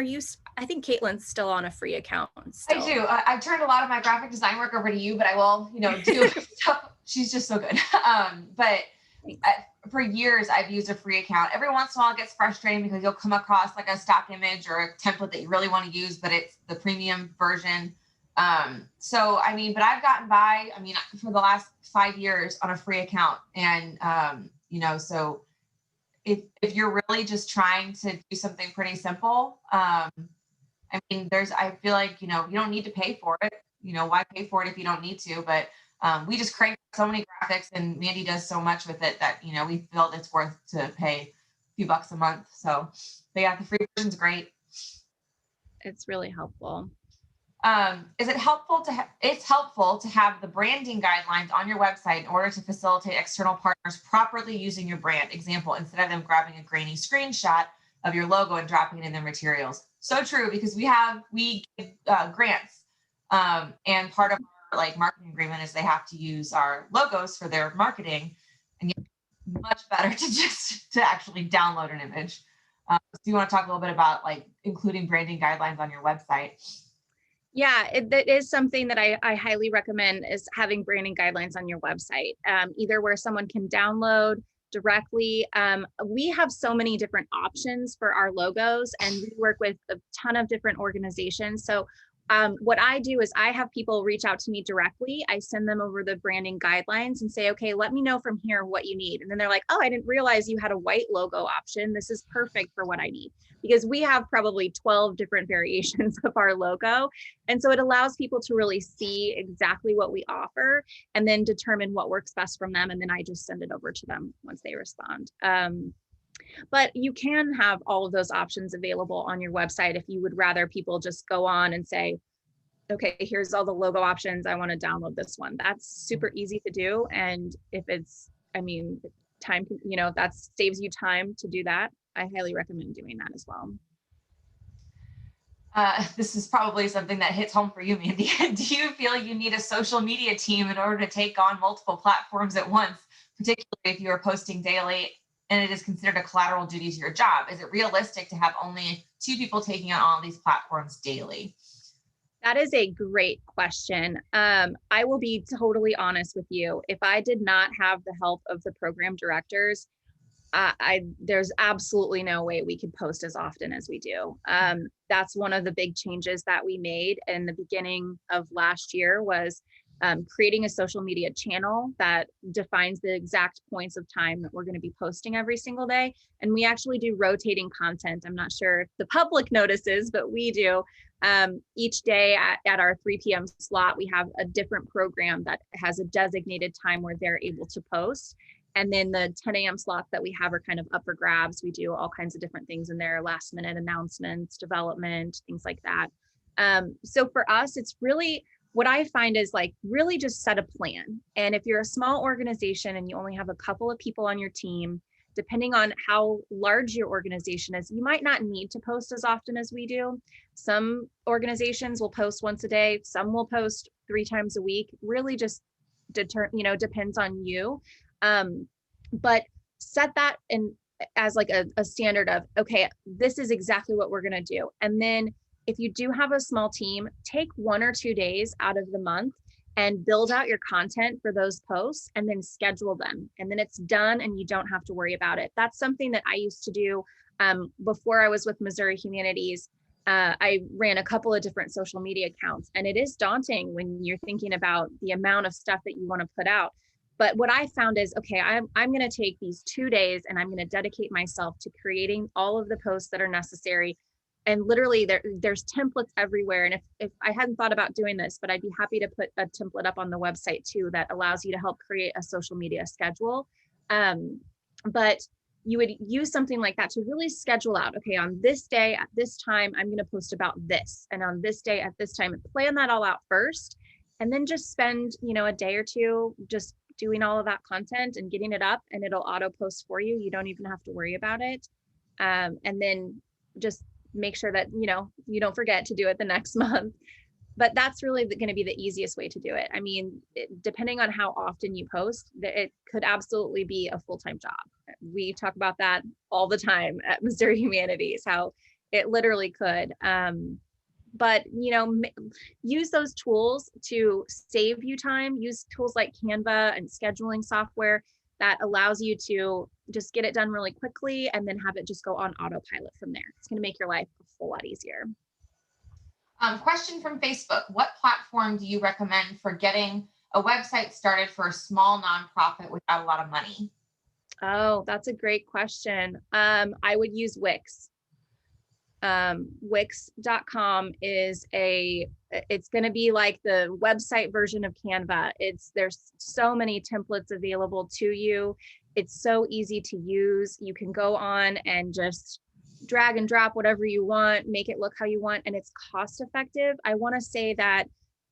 I think Caitlin's still on a free account I still. do. I turned a lot of my graphic design work over to you, but I will, do stuff. She's just so good. But for years, I've used a free account. Every once in a while, it gets frustrating because you'll come across like a stock image or a template that you really want to use, but it's the premium version. But I've gotten by, for the last 5 years on a free account. And, so if you're really just trying to do something pretty simple, I feel like, you don't need to pay for it. Why pay for it if you don't need to? But we just crank so many graphics, and Mandy does so much with it that, we felt it's worth to pay a few bucks a month. So, but yeah, the free version's great. It's really helpful. It's helpful to have the branding guidelines on your website in order to facilitate external partners properly using your brand. Example, instead of them grabbing a grainy screenshot of your logo and dropping it in their materials. So true, because we give grants, and part of our marketing agreement is they have to use our logos for their marketing, and yet much better to actually download an image. So you want to talk a little bit about including branding guidelines on your website? Yeah, that is something that I highly recommend, is having branding guidelines on your website, either where someone can download directly. We have so many different options for our logos, and we work with a ton of different organizations. So what I do is I have people reach out to me directly. I send them over the branding guidelines and say, okay, let me know from here what you need. And then they're like, oh, I didn't realize you had a white logo option. This is perfect for what I need, because we have probably 12 different variations of our logo. And so it allows people to really see exactly what we offer and then determine what works best from them. And then I just send it over to them once they respond. But you can have all of those options available on your website if you would rather people just go on and say, okay, here's all the logo options. I want to download this one. That's super easy to do. And if it's, time, that saves you time to do that. I highly recommend doing that as well. This is probably something that hits home for you, Mandy. Do you feel you need a social media team in order to take on multiple platforms at once, particularly if you are posting daily and it is considered a collateral duty to your job? Is it realistic to have only 2 people taking on all these platforms daily? That is a great question. I will be totally honest with you. If I did not have the help of the program directors, there's absolutely no way we could post as often as we do. That's one of the big changes that we made in the beginning of last year, was creating a social media channel that defines the exact points of time that we're going to be posting every single day. And we actually do rotating content. I'm not sure if the public notices, but we do. Each day at our 3 p.m. slot, we have a different program that has a designated time where they're able to post. And then the 10 a.m. slots that we have are kind of up for grabs. We do all kinds of different things in there, last minute announcements, development, things like that. So for us, it's really, what I find is really just set a plan. And if you're a small organization and you only have a couple of people on your team, depending on how large your organization is, you might not need to post as often as we do. Some organizations will post once a day. Some will post 3 times a week. Really just depends on you. But set that in as a standard of, okay, this is exactly what we're going to do. And then if you do have a small team, take 1 or 2 days out of the month and build out your content for those posts, and then schedule them. And then it's done and you don't have to worry about it. That's something that I used to do before I was with Missouri Humanities. I ran a couple of different social media accounts, and it is daunting when you're thinking about the amount of stuff that you want to put out. But what I found is, okay, I'm going to take these 2 days and I'm going to dedicate myself to creating all of the posts that are necessary. And literally there's templates everywhere. And if I hadn't thought about doing this, but I'd be happy to put a template up on the website too, that allows you to help create a social media schedule. But you would use something like that to really schedule out, okay, on this day at this time, I'm going to post about this. And on this day at this time, plan that all out first. And then just spend, a day or 2 just doing all of that content and getting it up, and it'll auto post for you. You don't even have to worry about it. And then just make sure that, you don't forget to do it the next month. But that's really going to be the easiest way to do it. Depending on how often you post, it could absolutely be a full-time job. we talk about that all the time at Missouri Humanities, how it literally could. But use those tools to save you time. Use tools like Canva and scheduling software that allows you to just get it done really quickly and then have it just go on autopilot from there. It's going to make your life a whole lot easier. Question from Facebook. What platform do you recommend for getting a website started for a small nonprofit without a lot of money? Oh, that's a great question. I would use Wix. Wix.com is it's going to be like the website version of Canva. There's so many templates available to you. It's so easy to use. You can go on and just drag and drop whatever you want, make it look how you want, and it's cost effective. I want to say that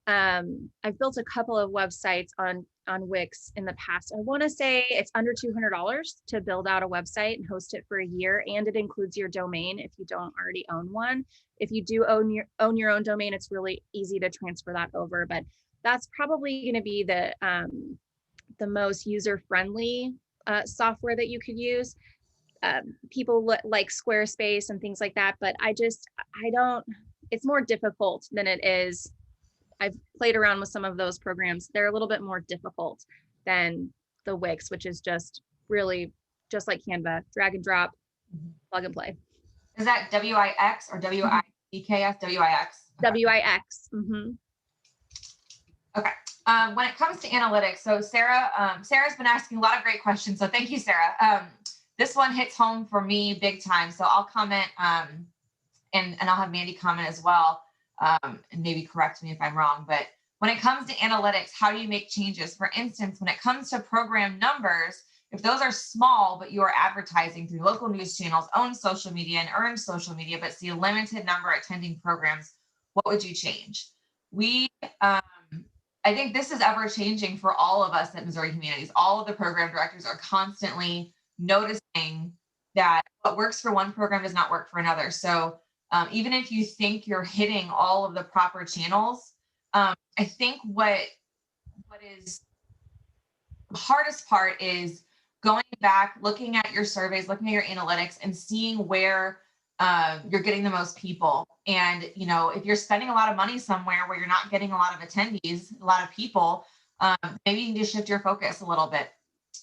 I've built a couple of websites on Wix in the past. I want to say it's under $200 to build out a website and host it for a year, and it includes your domain if you don't already own one. If you do own your own domain, it's really easy to transfer that over. But that's probably going to be the most user-friendly software that you could use. People like Squarespace and things like that, but I don't. It's more difficult than it is. I've played around with some of those programs. They're a little bit more difficult than the Wix, which is just really just like Canva, drag and drop, plug and play. Is that WIX or WICKS? WIX. WIX. Mm-hmm. Okay. When it comes to analytics, so Sarah's been asking a lot of great questions. So thank you, Sarah. This one hits home for me big time. So I'll comment and I'll have Mandy comment as well. And maybe correct me if I'm wrong, but when it comes to analytics, how do you make changes? For instance, when it comes to program numbers, if those are small, but you are advertising through local news channels, own social media and earn social media, but see a limited number attending programs, what would you change? I think this is ever changing for all of us at Missouri Humanities. All of the program directors are constantly noticing that what works for one program does not work for another. So even if you think you're hitting all of the proper channels, I think what is the hardest part is going back, looking at your surveys, looking at your analytics, and seeing where you're getting the most people. And if you're spending a lot of money somewhere where you're not getting a lot of attendees, a lot of people, maybe you need to shift your focus a little bit.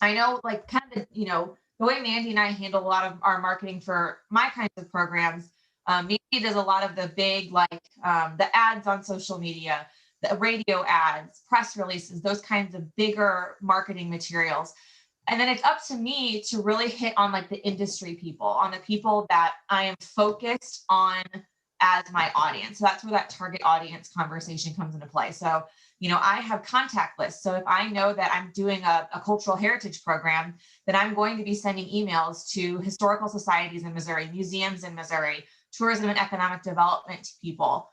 I know, like, kind of the way Mandy and I handle a lot of our marketing for my kinds of programs. Mandy does a lot of the big, like the ads on social media, the radio ads, press releases, those kinds of bigger marketing materials. And then it's up to me to really hit on like the industry people, on the people that I am focused on as my audience. So that's where that target audience conversation comes into play. So, I have contact lists. So if I know that I'm doing a cultural heritage program, then I'm going to be sending emails to historical societies in Missouri, museums in Missouri, tourism and economic development people.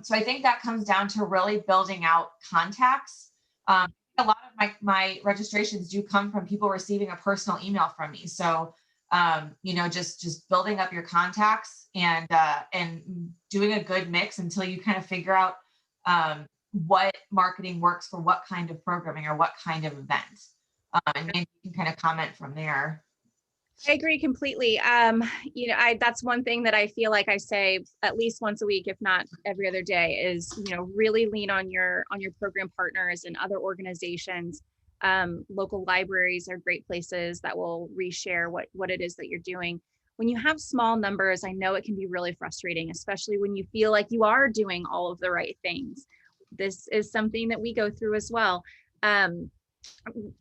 So I think that comes down to really building out contacts. A lot of my registrations do come from people receiving a personal email from me. So, just building up your contacts and doing a good mix until you kind of figure out what marketing works for what kind of programming or what kind of event. And maybe you can kind of comment from there. I agree completely. That's one thing that I feel like I say at least once a week, if not every other day, is, really lean on your program partners and other organizations. Local libraries are great places that will reshare what it is that you're doing. When you have small numbers, I know it can be really frustrating, especially when you feel like you are doing all of the right things. This is something that we go through as well.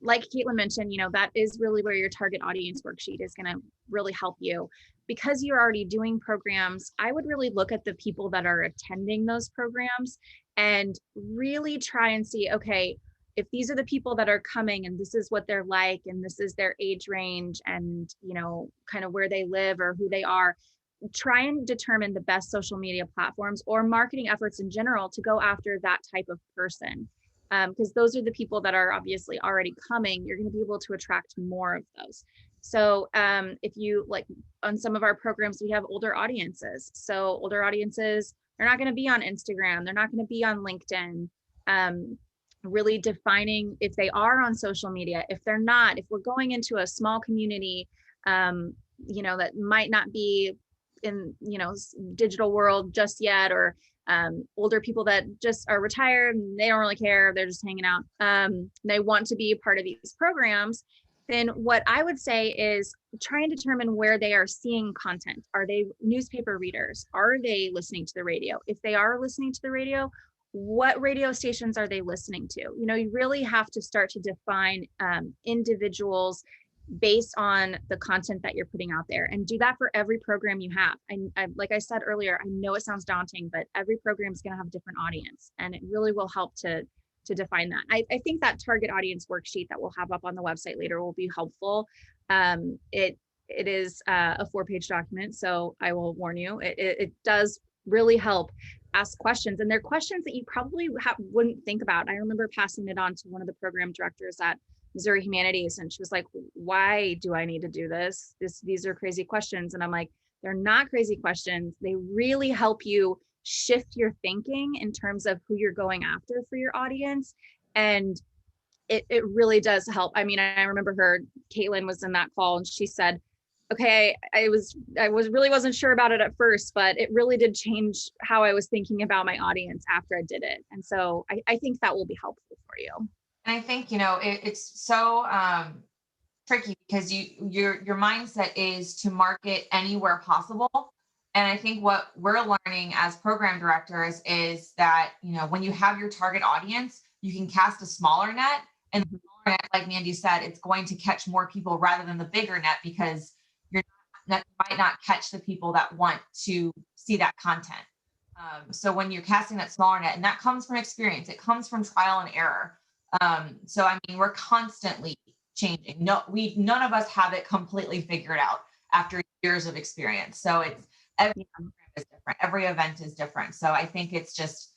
Like Caitlin mentioned, that is really where your target audience worksheet is going to really help you. Because you're already doing programs, I would really look at the people that are attending those programs and really try and see, okay, if these are the people that are coming and this is what they're like, and this is their age range and, kind of where they live or who they are, try and determine the best social media platforms or marketing efforts in general to go after that type of person. Because those are the people that are obviously already coming. You're going to be able to attract more of those. So if you like on some of our programs, we have older audiences. So older audiences, they're not going to be on Instagram. They're not going to be on LinkedIn. Really defining if they are on social media. If they're not, if we're going into a small community that might not be in, digital world just yet, or older people that just are retired and they don't really care. They're just hanging out. They want to be a part of these programs. Then what I would say is try and determine where they are seeing content. Are they newspaper readers? Are they listening to the radio? If they are listening to the radio, what radio stations are they listening to? You really have to start to define individuals based on the content that you're putting out there, and do that for every program you have. I like I said earlier, I know it sounds daunting, but every program is going to have a different audience, and it really will help to define that. I think that target audience worksheet that we'll have up on the website later will be helpful. It is a 4-page document, so I will warn you, it does really help ask questions, and they're questions that you probably wouldn't think about. I remember passing it on to one of the program directors at Missouri Humanities, and she was like, why do I need to do this? These are crazy questions. And I'm like, they're not crazy questions. They really help you shift your thinking in terms of who you're going after for your audience. And it really does help. I mean, I remember Caitlin was in that call, and she said, okay, I wasn't sure about it at first, but it really did change how I was thinking about my audience after I did it. And so I think that will be helpful for you. And I think, it's so tricky because your mindset is to market anywhere possible. And I think what we're learning as program directors is that, when you have your target audience, you can cast a smaller net, and the smaller net, like Mandy said, it's going to catch more people rather than the bigger net, because you might not catch the people that want to see that content. So when you're casting that smaller net, and that comes from experience, it comes from trial and error. So, I mean, we're constantly changing. None of us have it completely figured out after years of experience. So every program is different. Every event is different. So I think it's just,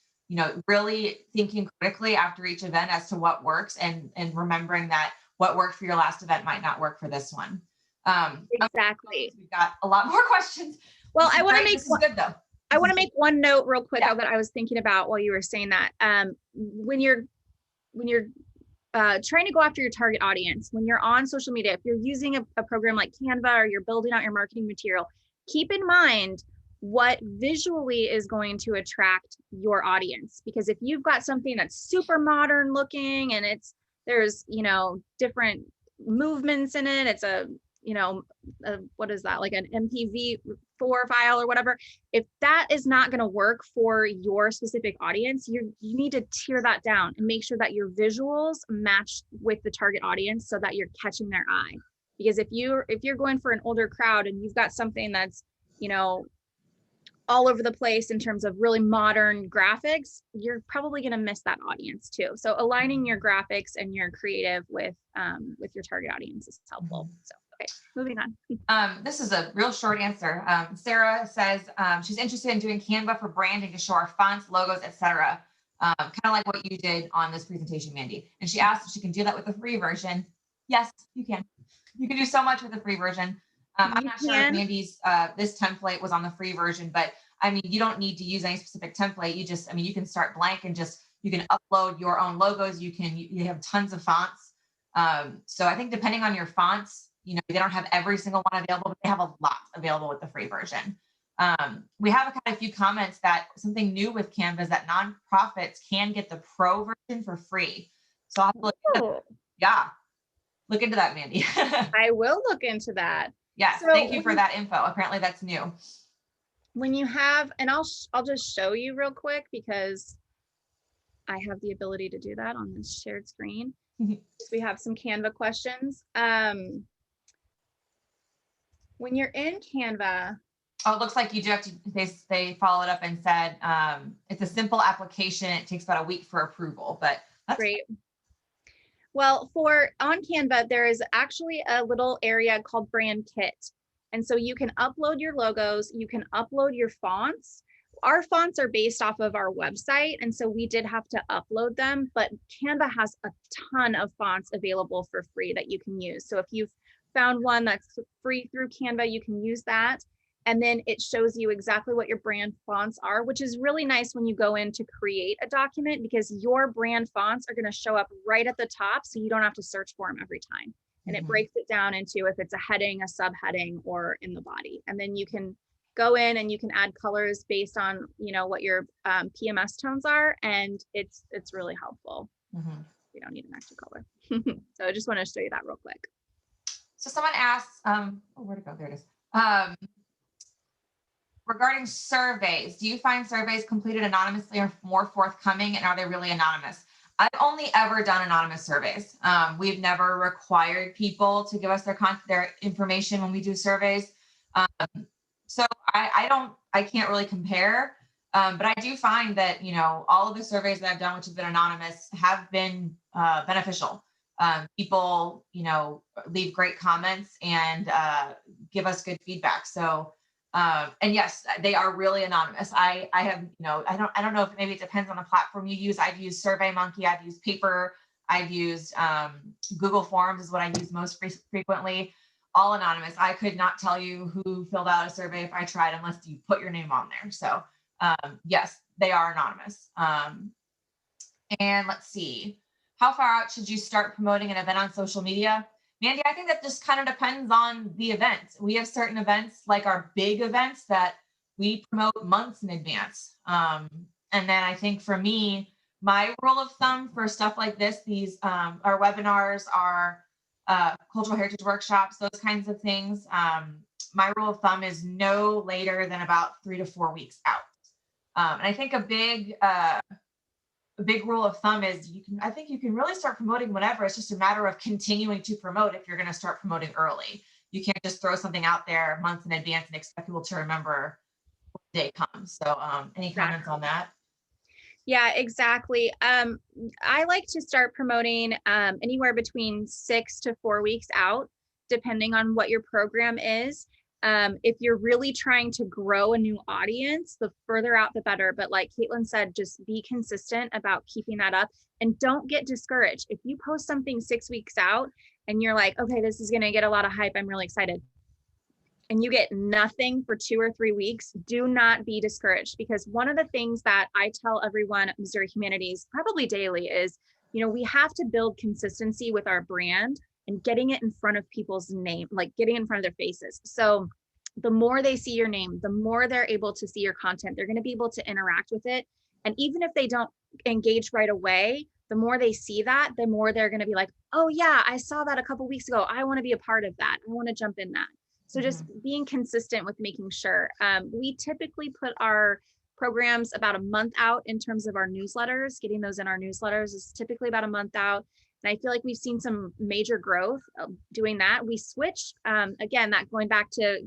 really thinking critically after each event as to what works, and remembering that what worked for your last event might not work for this one. Exactly. We've got a lot more questions. Well, I want to make this is good though. I want to make one note real quick that I was thinking about while you were saying that. When you're trying to go after your target audience, when you're on social media, if you're using a program like Canva, or you're building out your marketing material, keep in mind what visually is going to attract your audience. Because if you've got something that's super modern looking, and there's different movements in it, it's what is that, like an MPV4 file or whatever, if that is not going to work for your specific audience, you need to tear that down and make sure that your visuals match with the target audience so that you're catching their eye. Because if you're going for an older crowd and you've got something that's all over the place in terms of really modern graphics, you're probably going to miss that audience too. So aligning your graphics and your creative with your target audience is helpful. So okay, moving on. This is a real short answer. Sarah says she's interested in doing Canva for branding to show our fonts, logos, etc. Kind of like what you did on this presentation, Mandy. And she asked if she can do that with the free version. Yes, you can. You can do so much with the free version. I'm not sure if Mandy's this template was on the free version, but I mean, you don't need to use any specific template. You can start blank and you can upload your own logos. You have tons of fonts. So I think depending on your fonts, they don't have every single one available, but they have a lot available with the free version. We have a few comments that something new with Canva is that nonprofits can get the pro version for free. So I'll have to look into that, Mandy. I will look into that. Yes, so thank you for that info. Apparently that's new. When you have, and I'll just show you real quick because I have the ability to do that on this shared screen. We have some Canva questions. When you're in Canva. Oh, it looks like you do have to, they followed up and said, it's a simple application. It takes about a week for approval, but that's great. Well, on Canva, there is actually a little area called Brand Kit. And so you can upload your logos, you can upload your fonts. Our fonts are based off of our website, and so we did have to upload them, but Canva has a ton of fonts available for free that you can use. So if you've found one that's free through Canva, you can use that. And then it shows you exactly what your brand fonts are, which is really nice when you go in to create a document, because your brand fonts are going to show up right at the top, so you don't have to search for them every time. and it breaks it down into if it's a heading, a subheading, or in the body. And then you can go in and you can add colors based on, what your PMS tones are. And it's really helpful. You don't need an extra color. So I just want to show you that real quick. So someone asks, where'd it go? There it is. Regarding surveys, do you find surveys completed anonymously are more forthcoming, and are they really anonymous? I've only ever done anonymous surveys. We've never required people to give us their information when we do surveys. So I can't really compare, but I do find that, all of the surveys that I've done, which have been anonymous, have been beneficial. People, leave great comments and give us good feedback. So, and yes, they are really anonymous. I have, I don't know if maybe it depends on the platform you use. I've used SurveyMonkey, I've used Paper, I've used Google Forms is what I use most frequently. All anonymous. I could not tell you who filled out a survey if I tried, unless you put your name on there. So yes, they are anonymous. And let's see, how far out should you start promoting an event on social media? Mandy, I think that just kind of depends on the event. We have certain events, like our big events, that we promote months in advance. And then I think for me, my rule of thumb for stuff like this, these our webinars, our cultural heritage workshops, those kinds of things, my rule of thumb is no later than about 3 to 4 weeks out. And I think a big rule of thumb is I think you can really start promoting whenever. It's just a matter of continuing to promote if you're going to start promoting early. You can't just throw something out there months in advance and expect people to remember when the day comes. So any comments on that? Yeah, exactly. I like to start promoting anywhere between 6 to 4 weeks out, depending on what your program is. If you're really trying to grow a new audience, the further out, the better. But like Caitlin said, just be consistent about keeping that up and don't get discouraged. If you post something 6 weeks out and you're like, okay, this is going to get a lot of hype, I'm really excited, and you get nothing for 2 or 3 weeks, do not be discouraged. Because one of the things that I tell everyone at Missouri Humanities probably daily is, we have to build consistency with our brand and getting it in front of people's name, like getting in front of their faces. So the more they see your name, the more they're able to see your content, they're going to be able to interact with it. And even if they don't engage right away, the more they see that, the more they're going to be like, oh yeah, I saw that a couple of weeks ago. I want to be a part of that. I want to jump in that. So just being consistent with making sure. We typically put our programs about a month out in terms of our newsletters. Getting those in our newsletters is typically about a month out. And I feel like we've seen some major growth doing that. We switched, again, that going back to,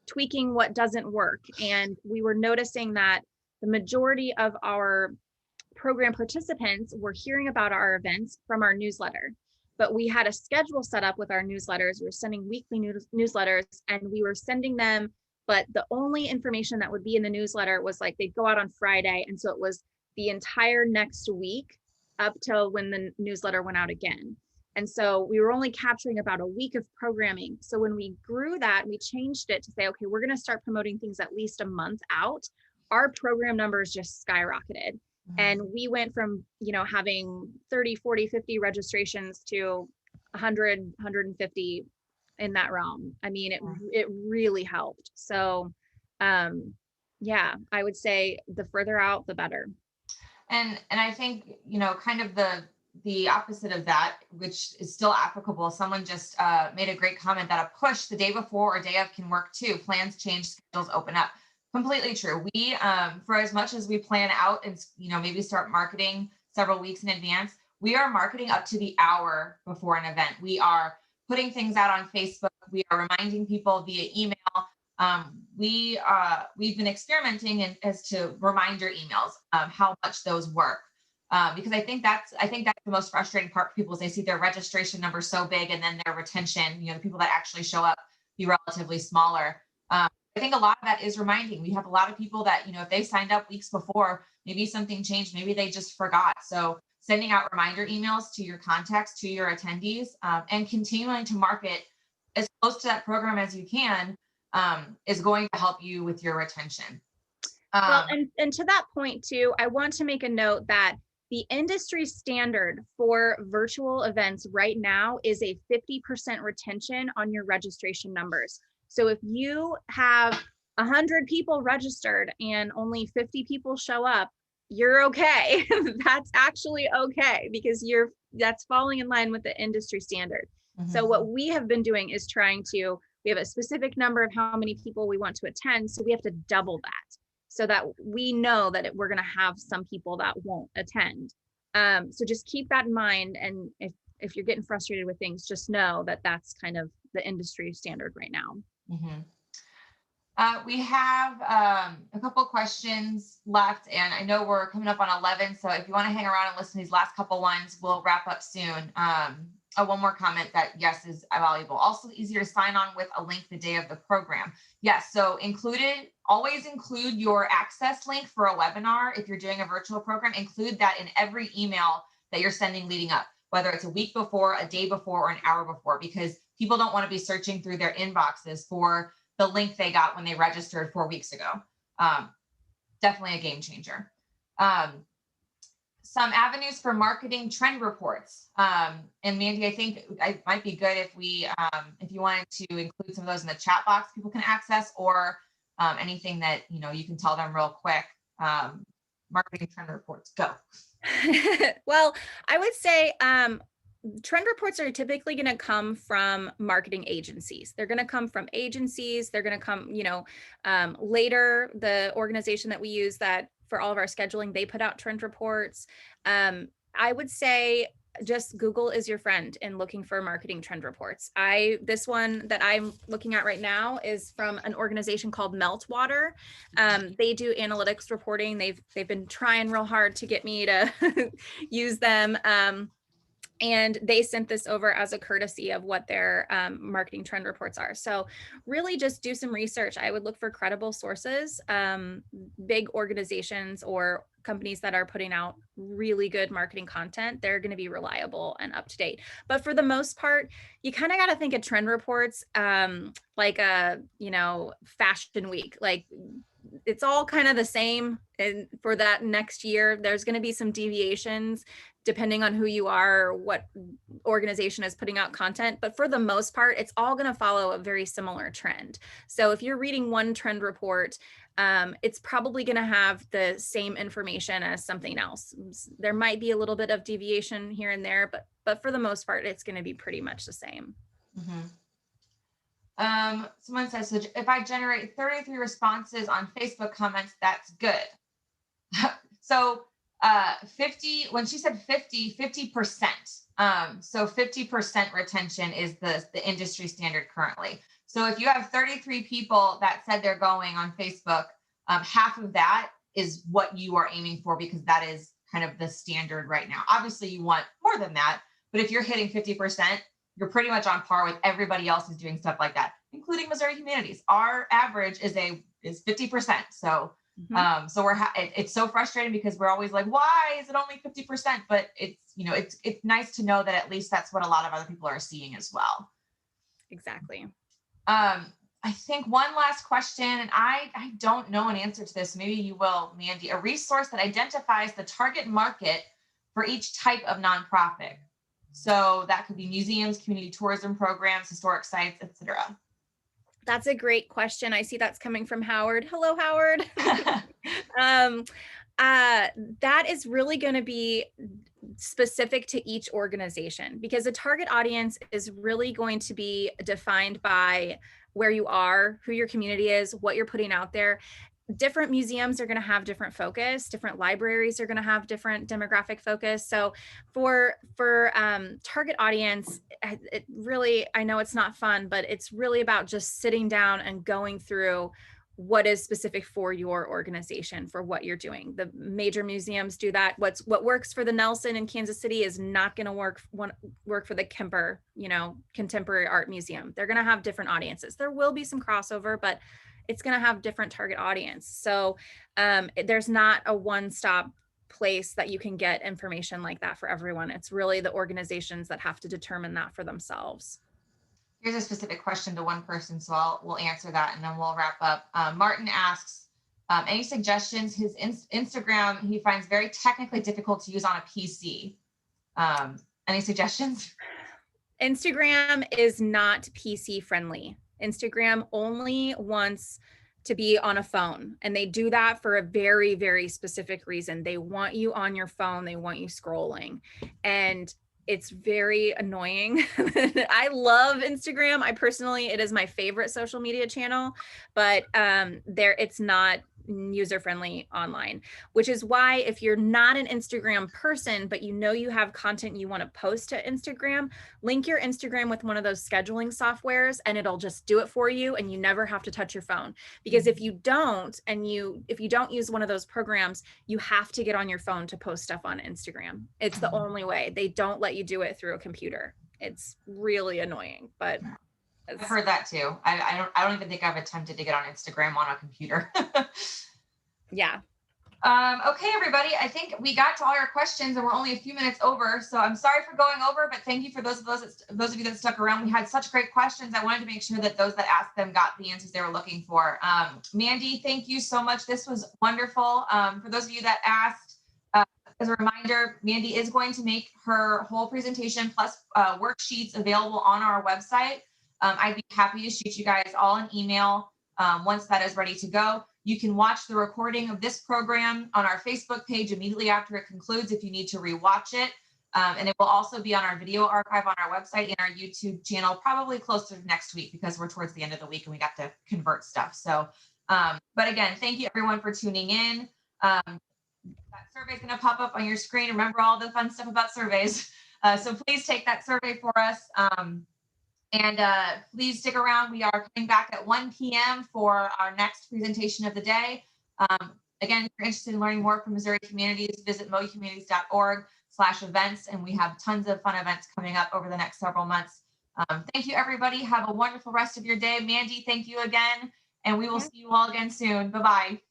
tweaking what doesn't work. And we were noticing that the majority of our program participants were hearing about our events from our newsletter. But we had a schedule set up with our newsletters. We were sending weekly newsletters, and we were sending them, but the only information that would be in the newsletter was like, they'd go out on Friday. And so it was the entire next week up till when the newsletter went out again. And so we were only capturing about a week of programming. So when we grew that, we changed it to say, okay, we're going to start promoting things at least a month out. Our program numbers just skyrocketed. And we went from, having 30, 40, 50 registrations to 100, 150 in that realm. I mean, it really helped. So, yeah, I would say the further out, the better. And I think, kind of the opposite of that, which is still applicable. Someone just made a great comment that a push the day before or day of can work too. Plans change, schedules open up. Completely true. We, for as much as we plan out and, maybe start marketing several weeks in advance, we are marketing up to the hour before an event. We are putting things out on Facebook. We are reminding people via email. We've been experimenting as to reminder emails, how much those work. Because I think that's the most frustrating part for people is they see their registration number so big and then their retention, the people that actually show up be relatively smaller. I think a lot of that is reminding. We have a lot of people that, if they signed up weeks before, maybe something changed, maybe they just forgot. So sending out reminder emails to your contacts, to your attendees, and continuing to market as close to that program as you can is going to help you with your retention. Well, and to that point too, I want to make a note that The industry standard for virtual events right now is a 50% retention on your registration numbers. So if you have 100 people registered and only 50 people show up, you're okay. That's actually okay because that's falling in line with the industry standard. So what we have been doing is we have a specific number of how many people we want to attend. So we have to double that so that we know that we're going to have some people that won't attend. So just keep that in mind. And if you're getting frustrated with things, just know that that's kind of the industry standard right now. We have a couple questions left, and I know we're coming up on 11. So if you want to hang around and listen to these last couple ones, we'll wrap up soon. One more comment that yes is valuable. Also easier to sign on with a link the day of the program. Yes, so always include your access link for a webinar. If you're doing a virtual program, include that in every email that you're sending leading up, whether it's a week before, a day before, or an hour before, because people don't want to be searching through their inboxes for the link they got when they registered 4 weeks ago. Definitely a game changer. Some avenues for marketing trend reports. And Mandy, I think it might be good if if you wanted to include some of those in the chat box people can access, or anything that, you can tell them real quick. Marketing trend reports, go. Well, I would say trend reports are typically going to come from marketing agencies. They're going to come from agencies. They're going to come, later. The organization that we use that for all of our scheduling, they put out trend reports. I would say just Google is your friend in looking for marketing trend reports. This one that I'm looking at right now is from an organization called Meltwater. They do analytics reporting. They've been trying real hard to get me to use them. And they sent this over as a courtesy of what their marketing trend reports are. So really just do some research. I would look for credible sources, big organizations or companies that are putting out really good marketing content. They're going to be reliable and up to date. But for the most part, you kind of got to think of trend reports like a, fashion week. Like it's all kind of the same. And for that next year, there's going to be some deviations depending on who you are, or what organization is putting out content. But for the most part, it's all going to follow a very similar trend. So if you're reading one trend report, it's probably going to have the same information as something else. There might be a little bit of deviation here and there, but for the most part, it's going to be pretty much the same. Someone says, so if I generate 33 responses on Facebook comments, that's good. So 50, when she said 50%. So 50% retention is the industry standard currently. So if you have 33 people that said they're going on Facebook, half of that is what you are aiming for, because that is kind of the standard right now. Obviously you want more than that, but if you're hitting 50%, you're pretty much on par with everybody else who's doing stuff like that, including Missouri Humanities. Our average is 50%. So so it's so frustrating because we're always like, why is it only 50%? But it's nice to know that at least that's what a lot of other people are seeing as well. Exactly. I think one last question, and I don't know an answer to this. Maybe you will, Mandy. A resource that identifies the target market for each type of nonprofit. So that could be museums, community tourism programs, historic sites, etc. That's a great question. I see that's coming from Howard. Hello, Howard. That is really going to be specific to each organization, because the target audience is really going to be defined by where you are, who your community is, what you're putting out there. Different museums are going to have different focus. Different libraries are going to have different demographic focus. So for target audience, it really, I know it's not fun, but it's really about just sitting down and going through what is specific for your organization, for what you're doing. The major museums do that. What works for the Nelson in Kansas City is not going to work for the Kemper, Contemporary Art Museum. They're going to have different audiences. There will be some crossover, but it's going to have different target audience. So there's not a one-stop place that you can get information like that for everyone. It's really the organizations that have to determine that for themselves. Here's a specific question to one person, so we'll answer that and then we'll wrap up. Martin asks, Any suggestions? His Instagram, he finds very technically difficult to use on a PC. Any suggestions? Instagram is not PC friendly. Instagram only wants to be on a phone, and they do that for a very, very specific reason. They want you on your phone, they want you scrolling, and it's very annoying. I love Instagram. I personally, it is my favorite social media channel, but it's not user friendly online, which is why if you're not an Instagram person, but you know you have content you want to post to Instagram, link your Instagram with one of those scheduling softwares and it'll just do it for you, and you never have to touch your phone. Because if you don't, if you don't use one of those programs, you have to get on your phone to post stuff on Instagram. It's the only way. They don't let you do it through a computer. It's really annoying, but I've heard that too. I don't even think I've attempted to get on Instagram on a computer. yeah. Okay, everybody, I think we got to all your questions and we're only a few minutes over. So I'm sorry for going over, but thank you for those of you that stuck around. We had such great questions. I wanted to make sure that those that asked them got the answers they were looking for. Mandy, thank you so much. This was wonderful. For those of you that asked, as a reminder, Mandy is going to make her whole presentation plus worksheets available on our website. I'd be happy to shoot you guys all an email once that is ready to go. You can watch the recording of this program on our Facebook page immediately after it concludes if you need to rewatch it. And it will also be on our video archive on our website and our YouTube channel, probably closer to next week because we're towards the end of the week and we got to convert stuff. So, but again, thank you everyone for tuning in. That survey is going to pop up on your screen. Remember all the fun stuff about surveys. So please take that survey for us. And please stick around. We are coming back at 1 p.m. for our next presentation of the day. Again, if you're interested in learning more from Missouri Humanities, visit moehumanities.org/events. And we have tons of fun events coming up over the next several months. Thank you, everybody. Have a wonderful rest of your day. Mandy, thank you again. And we will see you all again soon. Bye-bye.